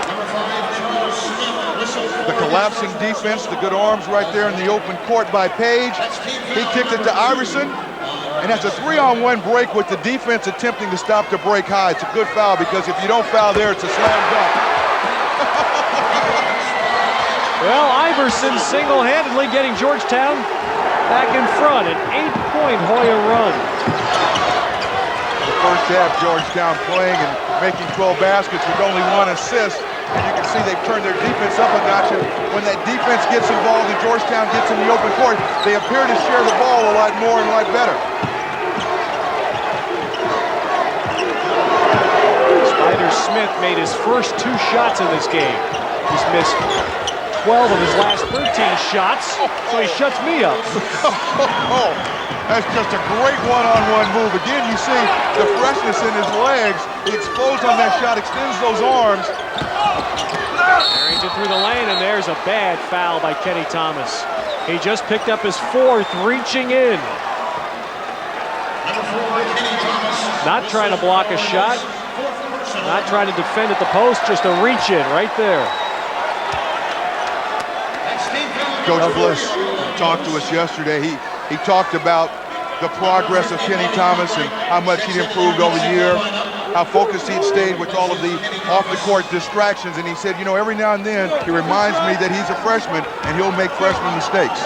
Number 5, Charles Smith, whistle collapsing defense, the good arms right there in the open court by Page. He kicked it to Iverson, and that's a 3-on-1 break with the defense attempting to stop the break high. It's a good foul because if you don't foul there, it's a slam dunk. Well, Iverson single-handedly getting Georgetown back in front, an 8-point Hoya run. The first half, Georgetown playing and making 12 baskets with only 1 assist. And you can see they've turned their defense up a notch. And when that defense gets involved and Georgetown gets in the open court, they appear to share the ball a lot more and a lot better. Spider Smith made his first 2 shots in this game. He's missed 12 of his last 13 shots, so he shuts me up. That's just a great one-on-one move. Again, you see the freshness in his legs. He exposed on that shot, extends those arms. Harrington through the lane, and there's a bad foul by Kenny Thomas. He just picked up his 4th, reaching in. Not trying to block a shot, not trying to defend at the post, just a reach in right there. Coach Bliss talked to us yesterday. He talked about the progress of Kenny Thomas and how much he'd improved over the year, how focused he'd stayed with all of the off-the-court distractions. And he said, you know, every now and then he reminds me that he's a freshman and he'll make freshman mistakes.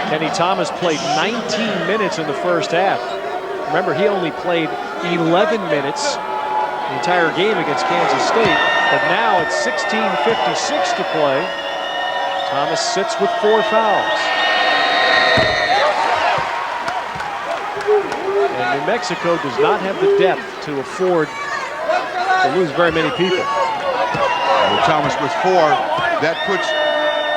Kenny Thomas played 19 minutes in the first half. Remember, he only played 11 minutes the entire game against Kansas State, but now it's 16:56 to play. Thomas sits with 4 fouls. And New Mexico does not have the depth to afford to lose very many people. Well, Thomas with 4, that puts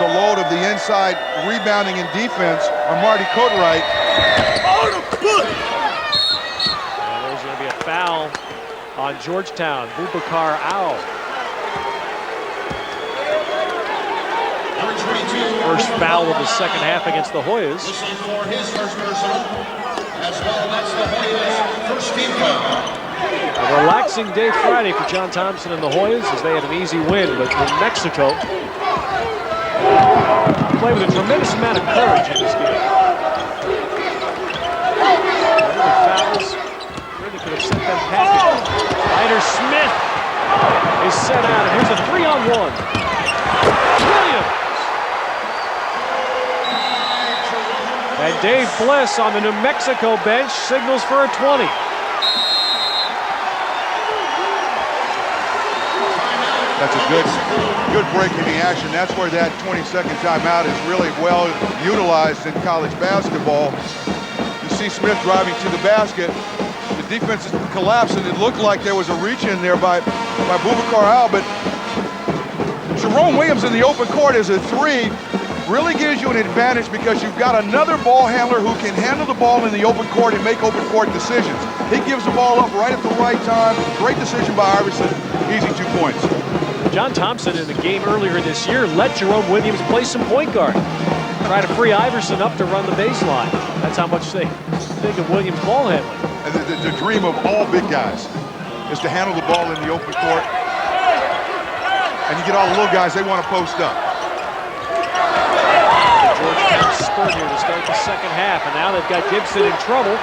the load of the inside rebounding and defense on Marty Coatwright. And there's going to be a foul on Georgetown, Boubacar Ao. First foul of the second half against the Hoyas. For his first personal, as well, that's the Hoyas' first team foul. A relaxing day Friday for John Thompson and the Hoyas as they had an easy win, but New Mexico play with a tremendous amount of courage in this game. The fouls really could have sent them packing. Spider Smith is set out, and here's a 3-on-1. Williams. And Dave Bliss on the New Mexico bench signals for a 20. That's a good break in the action. That's where that 20-second timeout is really well utilized in college basketball. You see Smith driving to the basket. The defense is collapsing. It looked like there was a reach in there by Boubacar Ao, but Jerome Williams in the open court is a 3. Really gives you an advantage because you've got another ball handler who can handle the ball in the open court and make open court decisions. He gives the ball up right at the right time. Great decision by Iverson. Easy 2 points. John Thompson in the game earlier this year let Jerome Williams play some point guard. Try to free Iverson up to run the baseline. That's how much they think of Williams' ball handling. And the dream of all big guys is to handle the ball in the open court. And you get all the little guys, they want to post up. Georgetown spurt here to start the second half, and now they've got Gibson in trouble. And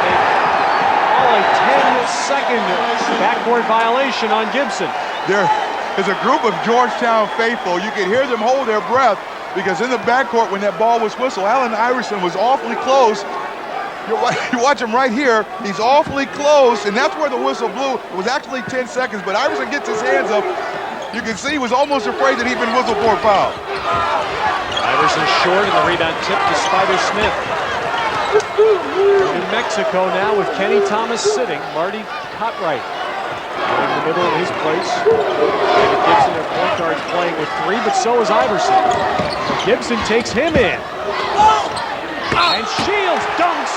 they call a 10-second backcourt violation on Gibson. There is a group of Georgetown faithful. You can hear them hold their breath because in the backcourt when that ball was whistled, Allen Iverson was awfully close. You watch him right here. He's awfully close, and that's where the whistle blew. It was actually 10 seconds, but Iverson gets his hands up. You can see he was almost afraid that he'd been whistled for a foul. Iverson short, and the rebound tip to Spider Smith. New Mexico now with Kenny Thomas sitting. Marty Coatwright in the middle of his place. David Gibson, their point guard's playing with 3, but so is Iverson. Gibson takes him in. And Shields dunks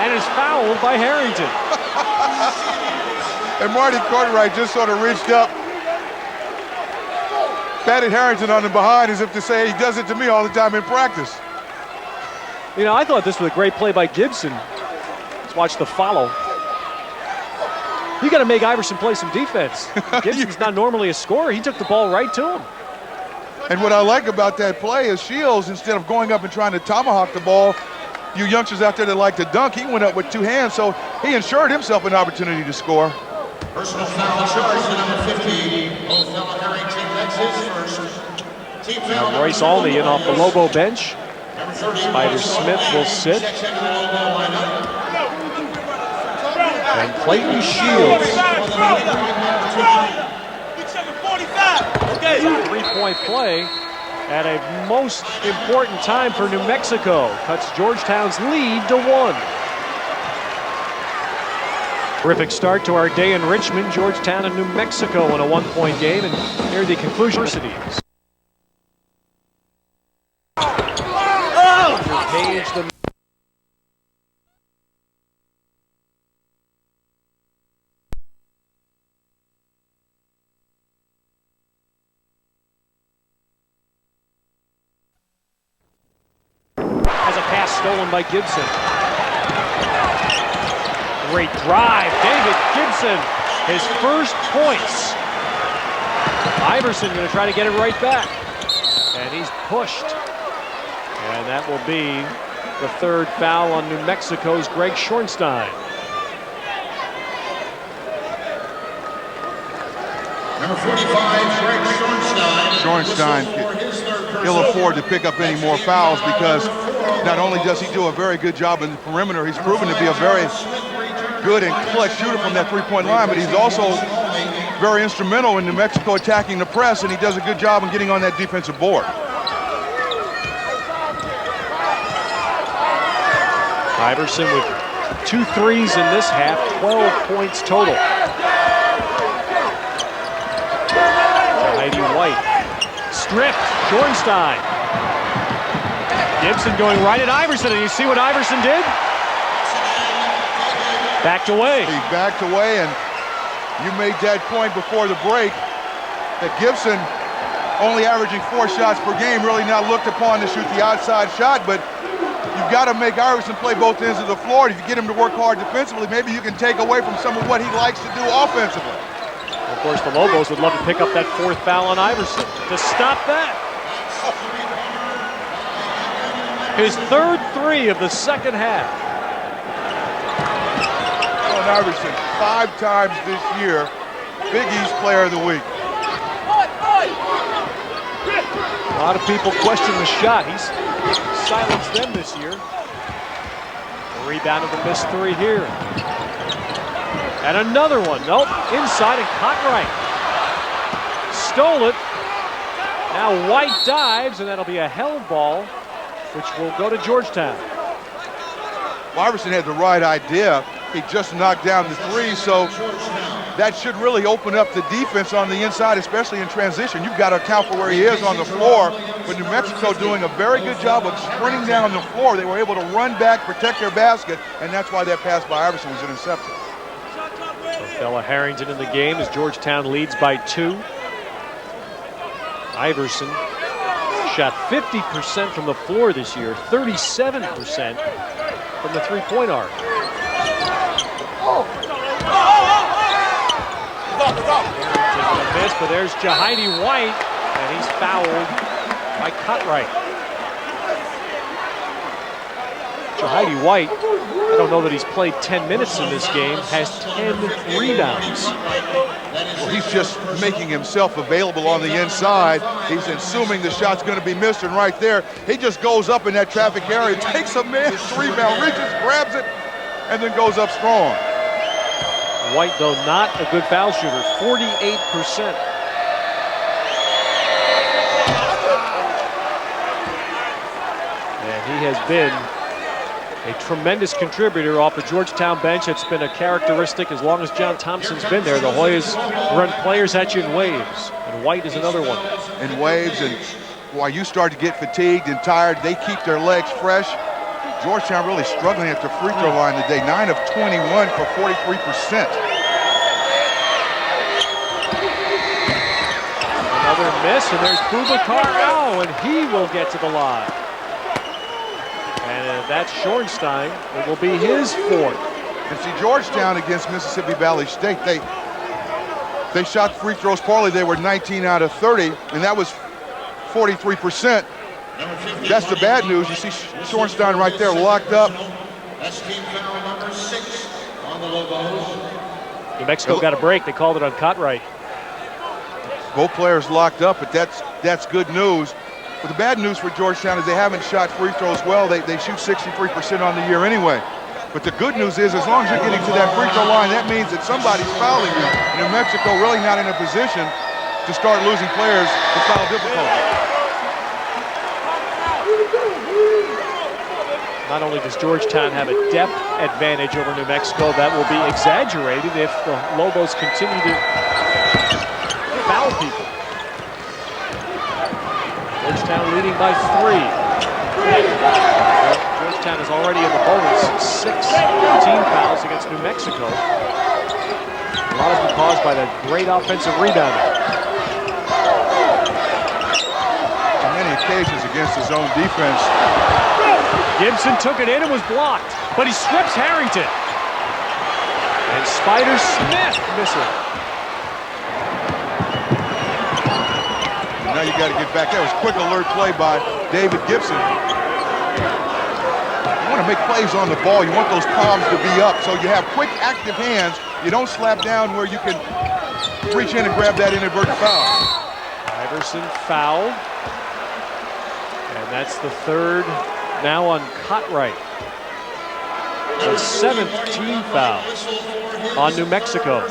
and is fouled by Harrington. And Marty Coatwright just sort of reached up, patted Harrington on the behind as if to say he does it to me all the time in practice. You know, I thought this was a great play by Gibson. Let's watch the follow. You got to make Iverson play some defense. Gibson's not normally a scorer. He took the ball right to him. And what I like about that play is Shields, instead of going up and trying to tomahawk the ball, you youngsters out there that like to dunk, he went up with 2 hands, so he ensured himself an opportunity to score. Personal foul charge to number 50. Both foul Harrington. That's his first. Team foul. Now Royce Alney in off the Lobo bench. Spider Smith will sit. And Clayton Shields. 3-point play at a most important time for New Mexico. Cuts Georgetown's lead to 1. Terrific start to our day in Richmond. Georgetown and New Mexico in a 1-point game, and near the conclusion. Universities. Page the has a pass stolen by Gibson. Great drive, David Gibson, his first points. Iverson going to try to get it right back, and he's pushed. And that will be the 3rd foul on New Mexico's Greg Schornstein. Number 45, Greg Schornstein. He'll afford to pick up any more fouls because not only does he do a very good job in the perimeter, he's proven to be a very good and clutch shooter from that 3-point line, but he's also very instrumental in New Mexico attacking the press, and he does a good job in getting on that defensive board. Iverson with 2 threes in this half, 12 points total. Heidi White, stripped, Schornstein. Gibson going right at Iverson, and you see what Iverson did? Backed away. He backed away, and you made that point before the break that Gibson, only averaging 4 shots per game, really not looked upon to shoot the outside shot, but you've got to make Iverson play both ends of the floor. If you get him to work hard defensively, maybe you can take away from some of what he likes to do offensively. Of course, the Lobos would love to pick up that 4th foul on Iverson to stop that. His 3rd 3 of the 2nd half. Allen Iverson, 5 times this year, Big East Player of the Week. A lot of people question the shot. He's silenced them this year. The rebound of the missed 3 here. And another one. Nope. Inside and Cartwright. Stole it. Now White dives, and that'll be a held ball, which will go to Georgetown. Well, Iverson had the right idea. He just knocked down the 3, so that should really open up the defense on the inside, especially in transition. You've got to account for where he is on the floor. But New Mexico doing a very good job of sprinting down the floor. They were able to run back, protect their basket, and that's why that pass by Iverson was intercepted. Bella Harrington in the game as Georgetown leads by 2. Iverson shot 50% from the floor this year, 37% from the 3-point arc. Taking a miss, but there's Jahidi White, and he's fouled by Cartwright. Jahidi White, I don't know that he's played 10 minutes in this game, has 10 rebounds. Well, he's just making himself available on the inside. He's assuming the shot's going to be missed, and right there, he just goes up in that traffic area, takes a man's rebound, reaches, grabs it, and then goes up strong. White, though, not a good foul shooter, 48%. And he has been a tremendous contributor off the Georgetown bench. It's been a characteristic as long as John Thompson's been there. The Hoyas run players at you in waves, and White is another one. In waves, and while you start to get fatigued and tired, they keep their legs fresh. Georgetown really struggling at the free throw line today. 9 of 21 for 43%. Another miss, and there's Boubacar now, and he will get to the line. And that's Schornstein. It will be his 4th. And see, Georgetown against Mississippi Valley State, they shot free throws poorly. They were 19 out of 30, and that was 43%. That's the bad news. You see Schornstein right there locked up. That's team foul number 6 on the Lobos. New Mexico got a break. They called it on Cartwright. Both players locked up, but that's good news. But the bad news for Georgetown is they haven't shot free throws well. They shoot 63% on the year anyway. But the good news is, as long as you're getting to that free throw line, that means that somebody's fouling you. New Mexico really not in a position to start losing players to foul difficulty. Not only does Georgetown have a depth advantage over New Mexico, that will be exaggerated if the Lobos continue to foul people. Georgetown leading by 3. Georgetown is already in the bonus, 6 team fouls against New Mexico. A lot of them caused by that great offensive rebounding. On many occasions against his own defense. Gibson took it in and was blocked, but he strips Harrington. And Spider Smith missing. Now you got to get back. That was quick alert play by David Gibson. You want to make plays on the ball. You want those palms to be up so you have quick, active hands. You don't slap down where you can reach in and grab that inadvertent foul. Iverson fouled. And that's the third now on Cartwright. The 7th team foul on New Mexico.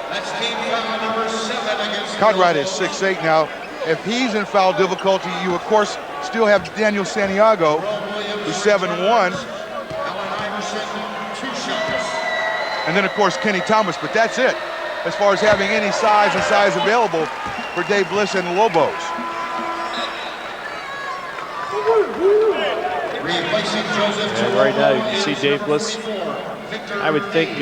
That's team foul number 7 against Cartwright is 6'8" now. If he's in foul difficulty, you of course still have Daniel Santiago, who's 7'1". Allen Iverson, 2 shots. And then of course Kenny Thomas, but that's it as far as having any size and size available for Dave Bliss and the Lobos. Replacing Joseph. Right now you can see Dave Bliss. I would think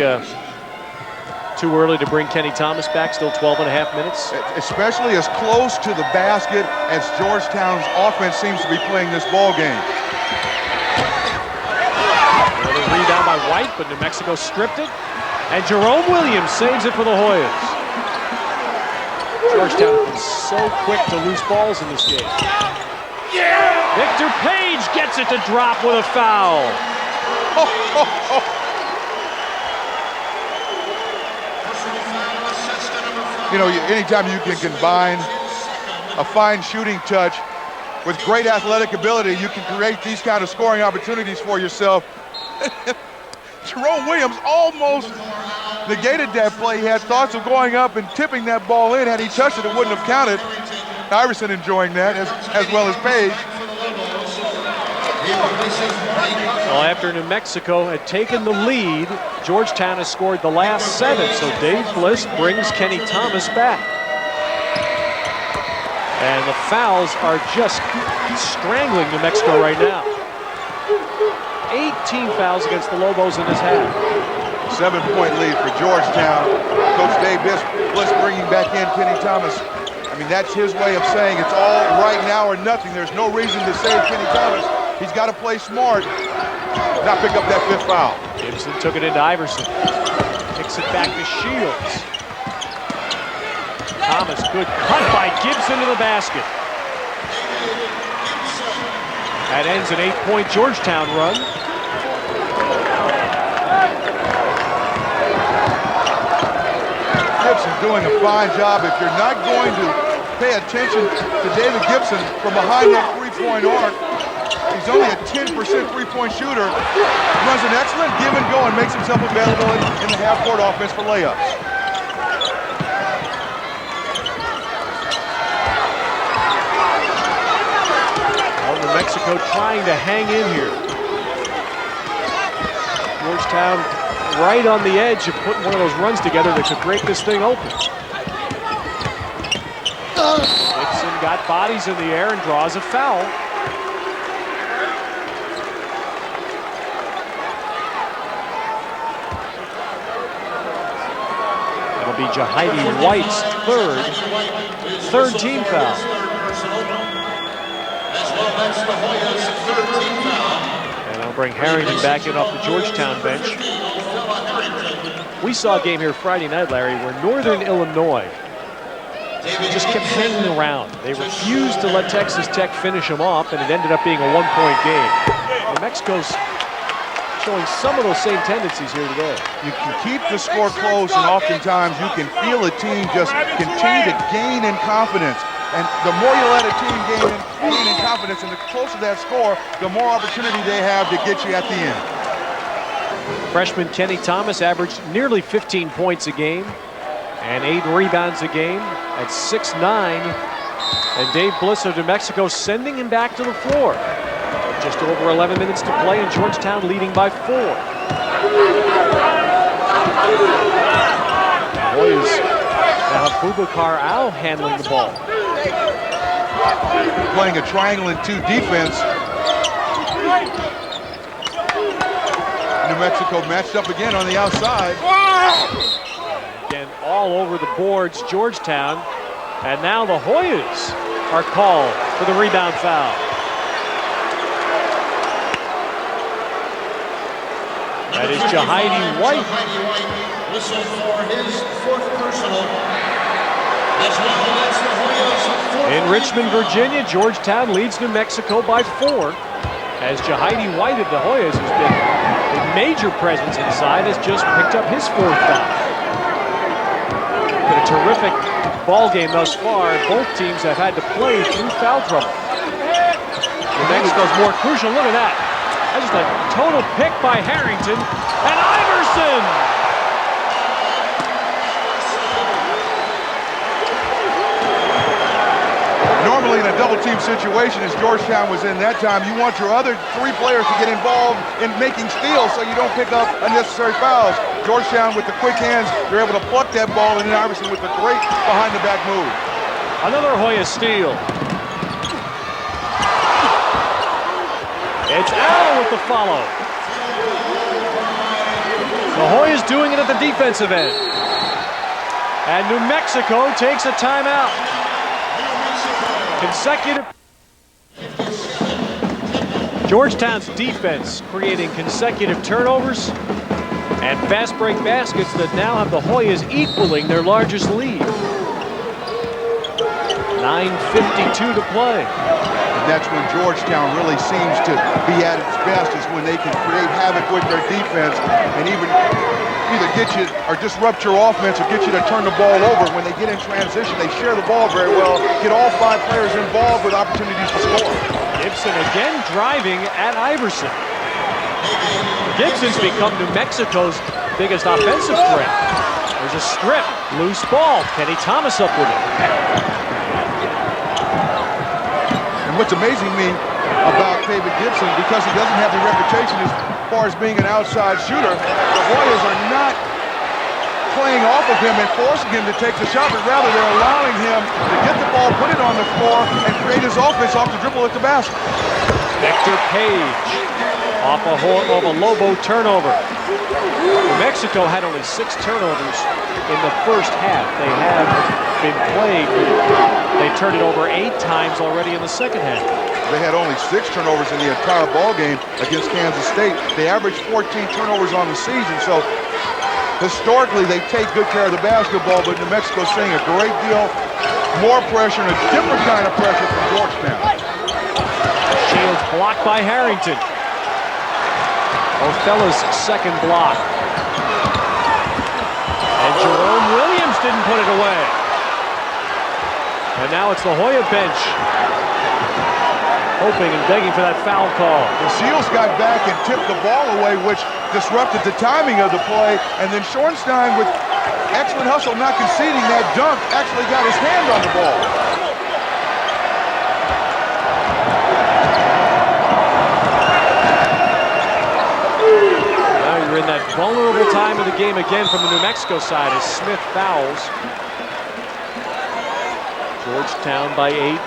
too early to bring Kenny Thomas back, still 12.5 minutes. Especially as close to the basket as Georgetown's offense seems to be playing this ball game. Another rebound by White, but New Mexico stripped it. And Jerome Williams saves it for the Hoyas. Georgetown has been so quick to lose balls in this game. Victor Page gets it to drop with a foul. You know, anytime you can combine a fine shooting touch with great athletic ability, you can create these kind of scoring opportunities for yourself. Jerome Williams almost negated that play. He had thoughts of going up and tipping that ball in. Had he touched it, it wouldn't have counted. Iverson enjoying that as well as Page. Well, after New Mexico had taken the lead, Georgetown has scored the last 7, so Dave Bliss brings Kenny Thomas back. And the fouls are just strangling New Mexico right now. 18 fouls against the Lobos in this half. 7-point lead for Georgetown. Coach Dave Bliss bringing back in Kenny Thomas. I mean, that's his way of saying it's all right now or nothing. There's no reason to save Kenny Thomas. He's got to play smart, not pick up that 5th foul. Gibson took it into Iverson. Kicks it back to Shields. Thomas, good cut by Gibson to the basket. That ends an 8-point Georgetown run. Gibson's doing a fine job. If you're not going to pay attention to David Gibson from behind that 3-point arc, he's only a 10% 3-point shooter. Runs an excellent give and go and makes himself available in the half-court offense for layups. Well, New Mexico trying to hang in here. Georgetown right on the edge of putting one of those runs together that could break this thing open. Gibson got bodies in the air and draws a foul. It'll be Jahibi White's third team foul. As well, that's the Hoyas' 3rd team foul. And on bring Harrington back in off the Georgetown bench. We saw a game here Friday night, Larry, where Northern Illinois just kept hanging around. They refused to let Texas Tech finish them off, and it ended up being a one-point game. New Mexico's showing some of those same tendencies here today. You can keep the score close, and oftentimes you can feel a team just continue to gain in confidence. And the more you let a team gain in confidence, and the closer that score, the more opportunity they have to get you at the end. Freshman Kenny Thomas averaged nearly 15 points a game and 8 rebounds a game at 6'9". And Dave Bliss of New Mexico sending him back to the floor. Just over 11 minutes to play, and Georgetown leading by 4. Hoyas now have Boubacar Al handling the ball. Playing a triangle and 2 defense. New Mexico matched up again on the outside. Again, all over the boards, Georgetown. And now the Hoyas are called for the rebound foul. That is Jahidi White. Whistle for his 4th personal. As well as the Hoyas. In Richmond, Virginia, Georgetown leads New Mexico by 4. As Jahidi White of the Hoyas, who's been a major presence inside, has just picked up his 4th foul. Been a terrific ball game thus far. Both teams have had to play through foul trouble. New Mexico's more crucial. Look at that. That's just a total pick by Harrington. And Iverson! Normally in a double-team situation, as Georgetown was in that time, you want your other 3 players to get involved in making steals so you don't pick up unnecessary fouls. Georgetown with the quick hands, they're able to pluck that ball, and then Iverson with the great behind-the-back move. Another Hoya steal. It's Al with the follow. The Hoyas doing it at the defensive end. And New Mexico takes a timeout. Consecutive. Georgetown's defense creating consecutive turnovers and fast break baskets that now have the Hoyas equaling their largest lead. 9:52 to play. And that's when Georgetown really seems to be at its best, is when they can create havoc with their defense and even either get you or disrupt your offense or get you to turn the ball over. When they get in transition, they share the ball very well, get all 5 players involved with opportunities to score. Gibson again driving at Iverson. Gibson's become New Mexico's biggest offensive threat. There's a strip, loose ball. Kenny Thomas up with it. And what's amazing me about David Gibson, because he doesn't have the reputation as far as being an outside shooter, the Hoyas are not playing off of him and forcing him to take the shot, but rather they're allowing him to get the ball, put it on the floor, and create his offense off the dribble at the basket. Victor Page off a Lobo turnover. New Mexico had only 6 turnovers in the first half. They have been played. They turned it over 8 times already in the second half. They had only 6 turnovers in the entire ball game against Kansas State. They averaged 14 turnovers on the season, so historically they take good care of the basketball, but New Mexico's seeing a great deal more pressure and a different kind of pressure from Georgetown. Shields blocked by Harrington. Othella's second block. And Jerome Williams didn't put it away. And now it's the Hoya bench hoping and begging for that foul call. The Shields got back and tipped the ball away, which disrupted the timing of the play, and then Schornstein, with excellent hustle, not conceding that dunk, actually got his hand on the ball. Now you're in that vulnerable time of the game again from the New Mexico side as Smith fouls. Georgetown by 8.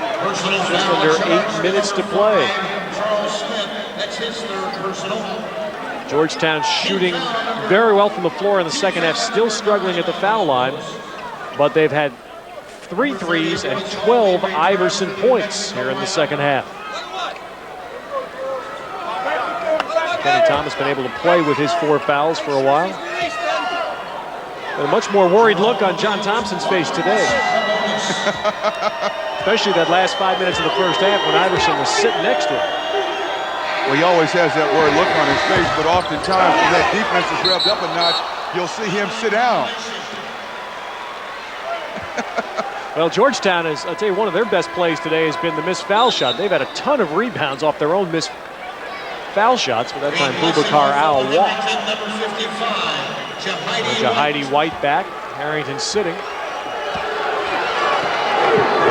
Just under 8 minutes to play. Georgetown shooting very well from the floor in the second half, still struggling at the foul line, but they've had 3 threes and 12 Iverson points here in the second half. Kenny Thomas been able to play with his 4 fouls for a while. But a much more worried look on John Thompson's face today. Especially that last 5 minutes of the first half when Iverson was sitting next to him. Well, he always has that worried look on his face, but oftentimes when that defense is revved up a notch, you'll see him sit down. Well, Georgetown is, I'll tell you, one of their best plays today has been the missed foul shot. They've had a ton of rebounds off their own missed foul shots, but that time Boubacar Al walked. Jahidi White back, Harrington sitting.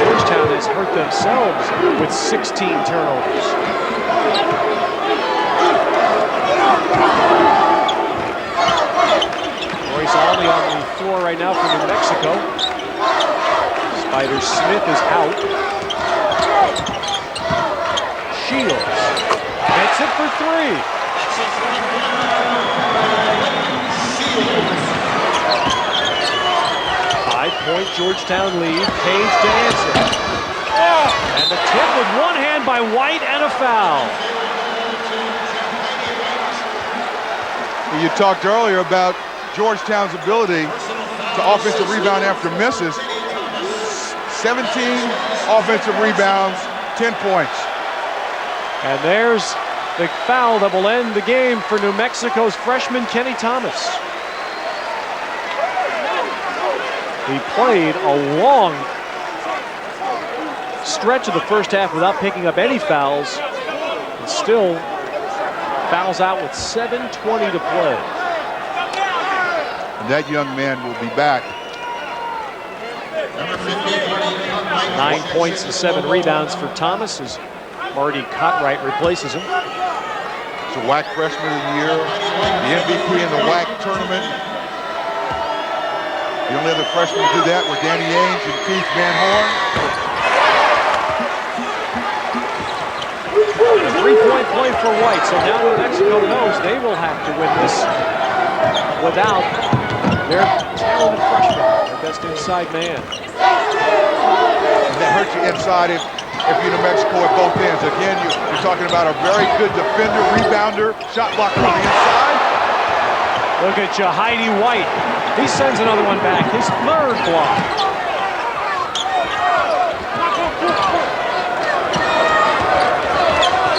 Georgetown has hurt themselves with 16 turnovers. Royce Olney on the floor right now for New Mexico. Spider Smith is out. Shields makes it for 3. 5-point Georgetown lead. Page to answer. And the tip with one hand by White and a foul. You talked earlier about Georgetown's ability to offensive rebound after misses. 17 offensive rebounds, 10 points. And there's the foul that will end the game for New Mexico's freshman Kenny Thomas. He played a long stretch of the first half without picking up any fouls, and still fouls out with 7:20 to play. And that young man will be back. 9 points and 7 rebounds for Thomas as Marty Cotright replaces him. He's a WAC freshman of the year, the MVP in the WAC tournament. The only other freshmen to do that were Danny Ainge and Keith Van Horn. A 3-point play for White, so now New Mexico knows they will have to win this without their talented freshman, their best inside man. That hurts you inside if you're New Mexico at both ends. Again, you're talking about a very good defender, rebounder, shot blocker on the inside. Look at Jahidi White. He sends another one back. His 3rd block.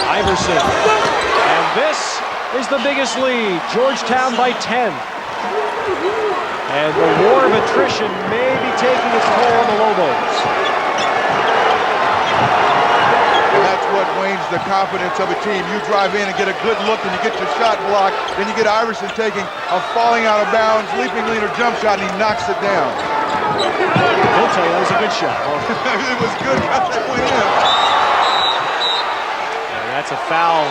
Iverson. And this is the biggest lead. Georgetown by 10. And the war of attrition may be taking its toll on the Lobos. And that's what wanes the confidence of a team. You drive in and get a good look and you get your shot blocked. Then you get Iverson taking a falling out of bounds, leaping leaner jump shot, and he knocks it down. He'll tell you that was a good shot. It was good. That went in. And that's a foul.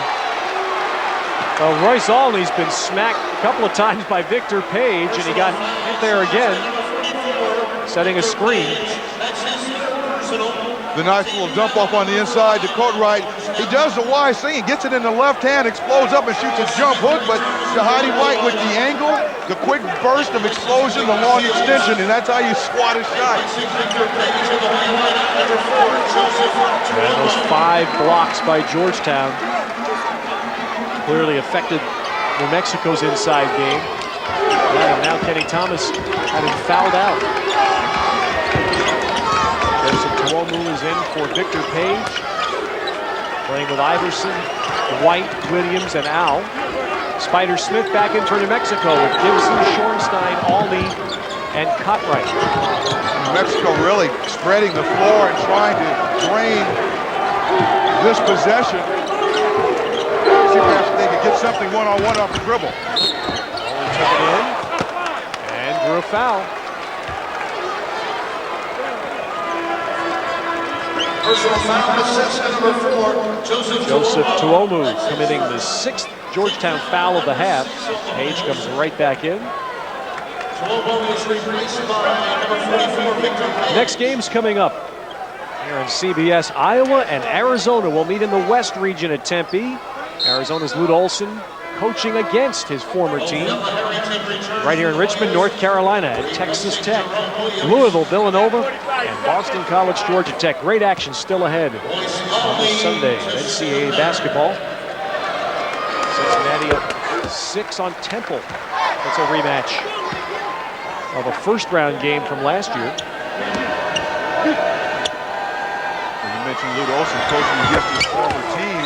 Well, Royce Olney's been smacked a couple of times by Victor Page, and he got hit there again, setting a screen. The nice little dump off on the inside to Cotright. He does the wise thing. He gets it in the left hand, explodes up and shoots a jump hook, but Jahidi White with the angle, the quick burst of explosion, the long extension, and that's how you swat a shot. And those 5 blocks by Georgetown clearly affected New Mexico's inside game. And now Kenny Thomas having fouled out. Joseph Tuomu is in for Victor Page, playing with Iverson, White, Williams, and Al. Spider Smith back in for New Mexico with Gibson, Schornstein, Olney, and Cotright. New Mexico really spreading the floor and trying to drain this possession. See if they could get something one-on-one off the dribble. Olney took it in and drew a foul. Personal foul assessment number 4, Joseph Tuomu committing the 6th Georgetown foul of the half. Page comes right back in. Next game's coming up here on CBS. Iowa and Arizona will meet in the West region at Tempe. Arizona's Lute Olson coaching against his former team. Right here in Richmond, North Carolina at Texas Tech. Louisville, Villanova, and Boston College, Georgia Tech. Great action still ahead on this Sunday of NCAA basketball. Cincinnati up 6 on Temple. That's a rematch of a first-round game from last year. You mentioned Lute Olson coaching against his former team.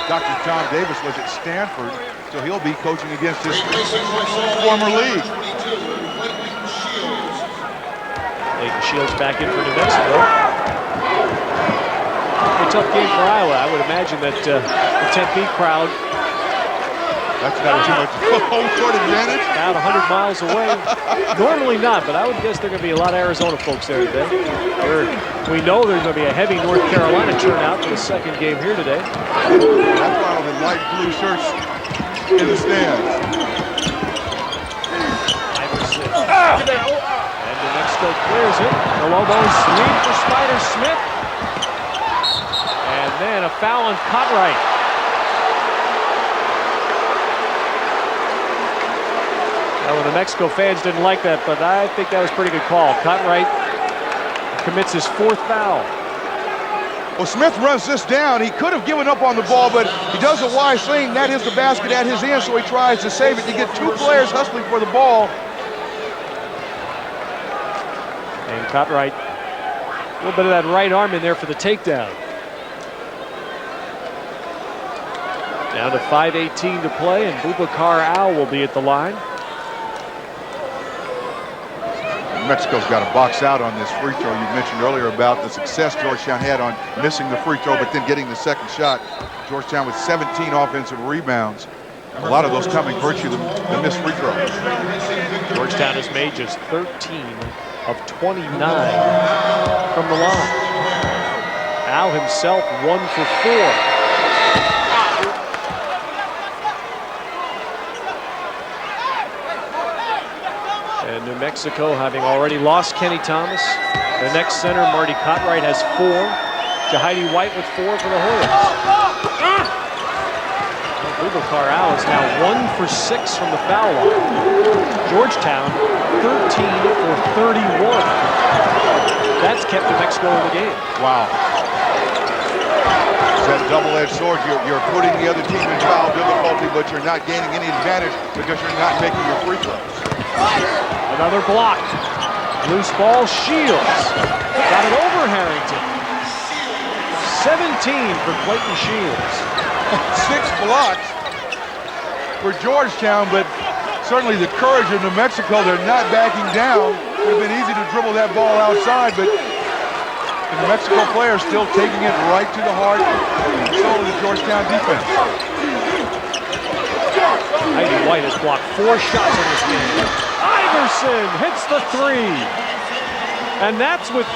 Dr. Tom Davis was at Stanford, so he'll be coaching against his former league. Leighton Shields back in for New Mexico. A tough game for Iowa. I would imagine that the Tempe crowd, that's not too much home court advantage. About 100 miles away. Normally not, but I would guess there are going to be a lot of Arizona folks there today. We know there's going to be a heavy North Carolina turnout for the second game here today. That's why the light blue shirts in the stands. Iverson. And New Mexico clears it. The Lobos lead for Spider Smith. And then a foul on Cartwright. Well, the New Mexico fans didn't like that, but I think that was a pretty good call. Cartwright commits his 4th foul. Well, Smith runs this down. He could have given up on the ball, but he does a wise thing. That is the basket at his end, so he tries to save it. You get 2 players hustling for the ball. And Cartwright, a little bit of that right arm in there for the takedown. Down to 5:18 to play, and Boubacar Al will be at the line. Mexico's got to box out on this free throw. You mentioned earlier about the success Georgetown had on missing the free throw, but then getting the second shot. Georgetown with 17 offensive rebounds. A lot of those coming virtue the missed free throw. Georgetown has made just 13 of 29 from the line. Al himself 1 for 4. And New Mexico, having already lost Kenny Thomas, the next center, Marty Cartwright, has 4. Jahidi White with 4 for the Hoyas. Boubacar Al is now 1 for 6 from the foul line. Georgetown, 13 for 31. That's kept New Mexico in the game. Wow. It's that double-edged sword. You're putting the other team in foul difficulty, but you're not gaining any advantage because you're not making your free throws. Another block. Loose ball, Shields. Got it over Harrington. 17 for Clayton Shields. 6 blocks for Georgetown, but certainly the courage of New Mexico, they're not backing down. It would have been easy to dribble that ball outside, but the New Mexico players still taking it right to the heart and soul of the Georgetown defense. Heidi White has blocked 4 shots in this game. Iverson hits the 3. And that's with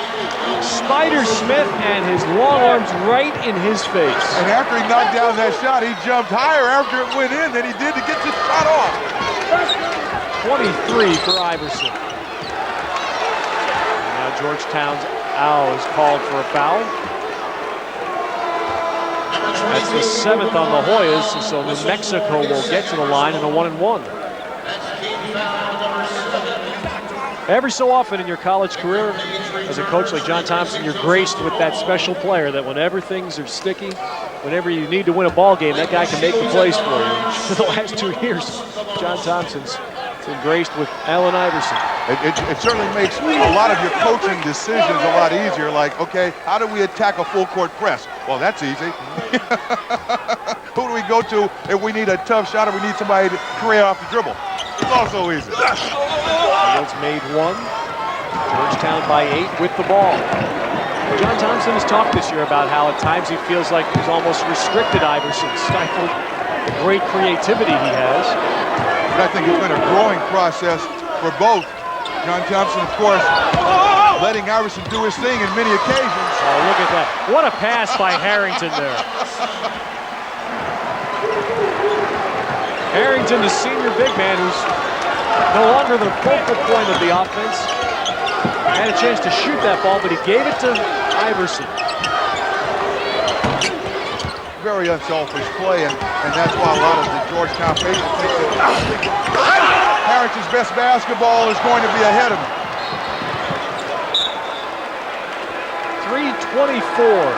Spider Smith and his long arms right in his face. And after he knocked down that shot, he jumped higher after it went in than he did to get the shot off. 23 for Iverson. And now Georgetown's Al is called for a foul. That's the 7th on the Hoyas, so New Mexico will get to the line in a 1-and-1. Every so often in your college career, as a coach like John Thompson, you're graced with that special player that whenever things are sticky, whenever you need to win a ball game, that guy can make the plays for you. For the last 2 years, John Thompson's been graced with Allen Iverson. It certainly makes a lot of your coaching decisions a lot easier. Like, okay, how do we attack a full court press? Well, that's easy. Who do we go to if we need a tough shot or we need somebody to create off the dribble? It's also easy. Fields made 1. Georgetown by 8 with the ball. John Thompson has talked this year about how at times he feels like he's almost restricted Iverson, stifled the great creativity he has. But I think it's been a growing process for both. John Thompson, of course, letting Iverson do his thing in many occasions. Oh, look at that. What a pass by Harrington there. Harrington, the senior big man who's no longer the focal point of the offense, had a chance to shoot that ball, but he gave it to Iverson. Very unselfish play, and that's why a lot of the Georgetown patients think that Harrington's best basketball is going to be ahead of him. 3:24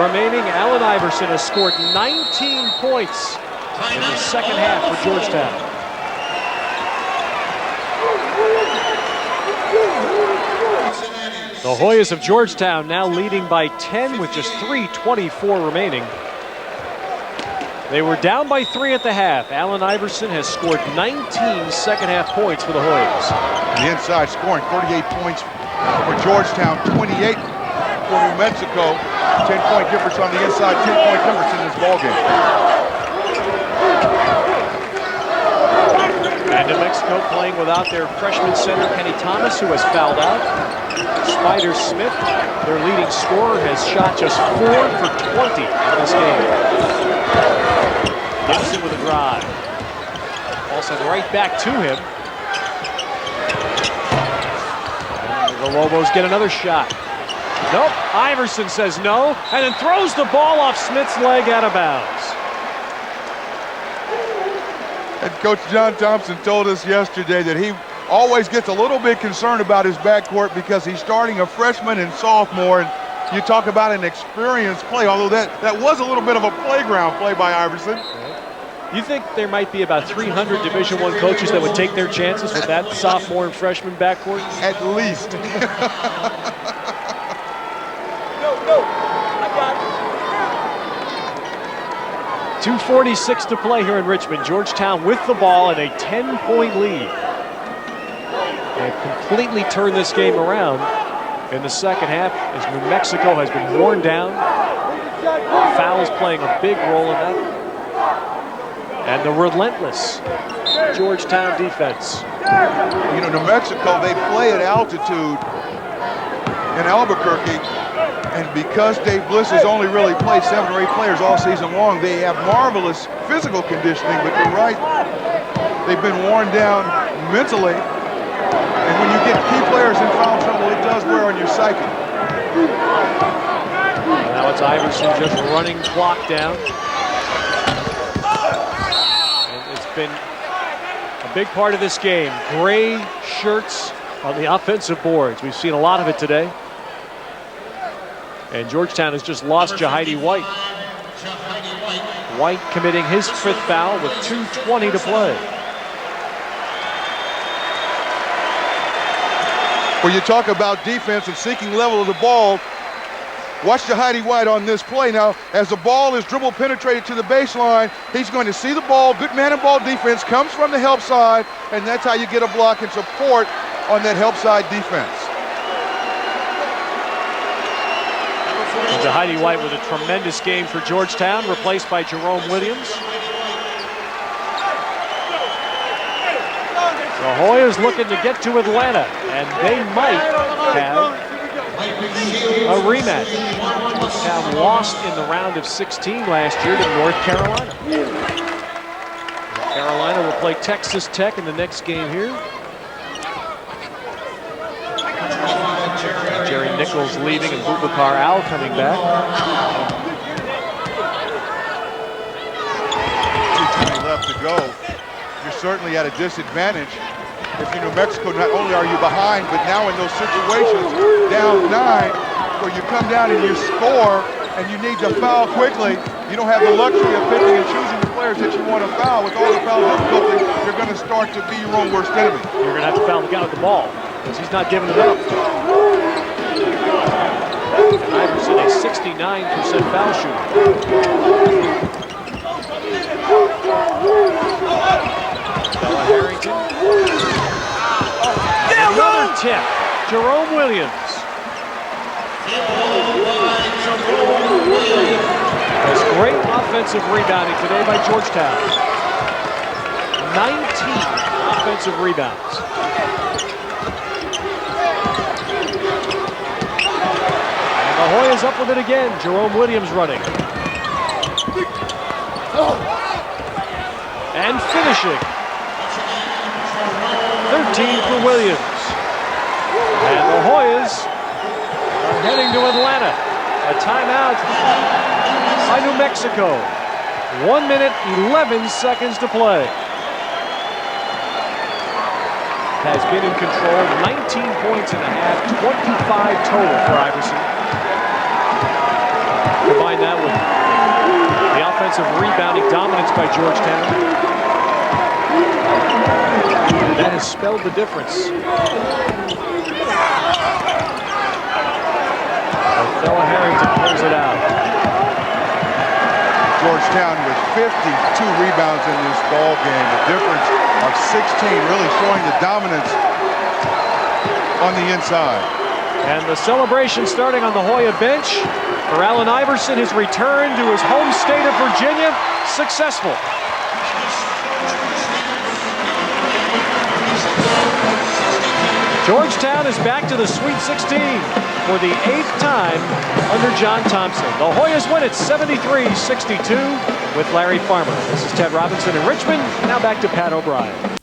remaining. Allen Iverson has scored 19 points in the second half for Georgetown. The Hoyas of Georgetown now leading by 10 with just 3:24 remaining. They were down by 3 at the half. Allen Iverson has scored 19 second half points for the Hoyas. The inside scoring 38 points for Georgetown, 28 for New Mexico. 10-point difference on the inside, 10-point difference in this ballgame. And New Mexico playing without their freshman center, Kenny Thomas, who has fouled out. Spider Smith, their leading scorer, has shot just 4 for 20 in this game. Gibson with a drive. Also right back to him. And the Lobos get another shot. Nope, Iverson says no, and then throws the ball off Smith's leg out of bounds. And Coach John Thompson told us yesterday that he always gets a little bit concerned about his backcourt because he's starting a freshman and sophomore, and you talk about an experienced play, although that was a little bit of a playground play by Iverson. You think there might be about 300 Division I coaches that would take their chances with that sophomore and freshman backcourt? At least. 2:46 to play here in Richmond. Georgetown with the ball and a 10-point lead. They've completely turned this game around in the second half as New Mexico has been worn down. Fouls playing a big role in that. And the relentless Georgetown defense. You know, New Mexico, they play at altitude in Albuquerque, and because Dave Bliss has only really played 7 or 8 players all season long, they have marvelous physical conditioning, but you're right, they've been worn down mentally, and when you get key players in foul trouble, it does wear on your psyche. Now it's Iverson just running clock down. Been a big part of this game. Gray shirts on the offensive boards. We've seen a lot of it today. And Georgetown has just lost Jahidi White. White committing his 5th foul with 2:20 to play. When you talk about defense and seeking level of the ball, watch Jahidi White on this play. Now, as the ball is dribble penetrated to the baseline, he's going to see the ball. Good man and ball defense comes from the help side, and that's how you get a block and support on that help side defense. Jahidi White with a tremendous game for Georgetown, replaced by Jerome Williams. The Hoyas looking to get to Atlanta, and they might have a rematch. Georgetown lost in the round of 16 last year to North Carolina. North Carolina will play Texas Tech in the next game here. Jerry Nichols leaving and Boubacar Al coming back. 2:20 left to go. You're certainly at a disadvantage. If you're New Mexico, not only are you behind, but now in those situations, down 9, where you come down and you score, and you need to foul quickly, you don't have the luxury of picking and choosing the players that you want to foul. With all the foul difficulty, you're going to start to be your own worst enemy. You're going to have to foul the guy with the ball, because he's not giving it up. Iverson, a 69% foul shooter. Bella Harrington. Another tip. Jerome Williams. Has great offensive rebounding today by Georgetown. 19 offensive rebounds. And the Hoyas up with it again. Jerome Williams running. And finishing. 13 for Williams. And the Hoyas are heading to Atlanta. A timeout by New Mexico. 1 minute, 11 seconds to play. Has been in control, 19 points in the half, 25 total for Iverson. Combine that with the offensive rebounding dominance by Georgetown. That has spelled the difference. Fella Harrington pulls it out. Georgetown with 52 rebounds in this ball game, a difference of 16, really showing the dominance on the inside. And the celebration starting on the Hoya bench for Allen Iverson, his return to his home state of Virginia, successful. Georgetown is back to the Sweet 16 for the 8th time under John Thompson. The Hoyas win it 73-62 with Larry Farmer. This is Ted Robinson in Richmond. Now back to Pat O'Brien.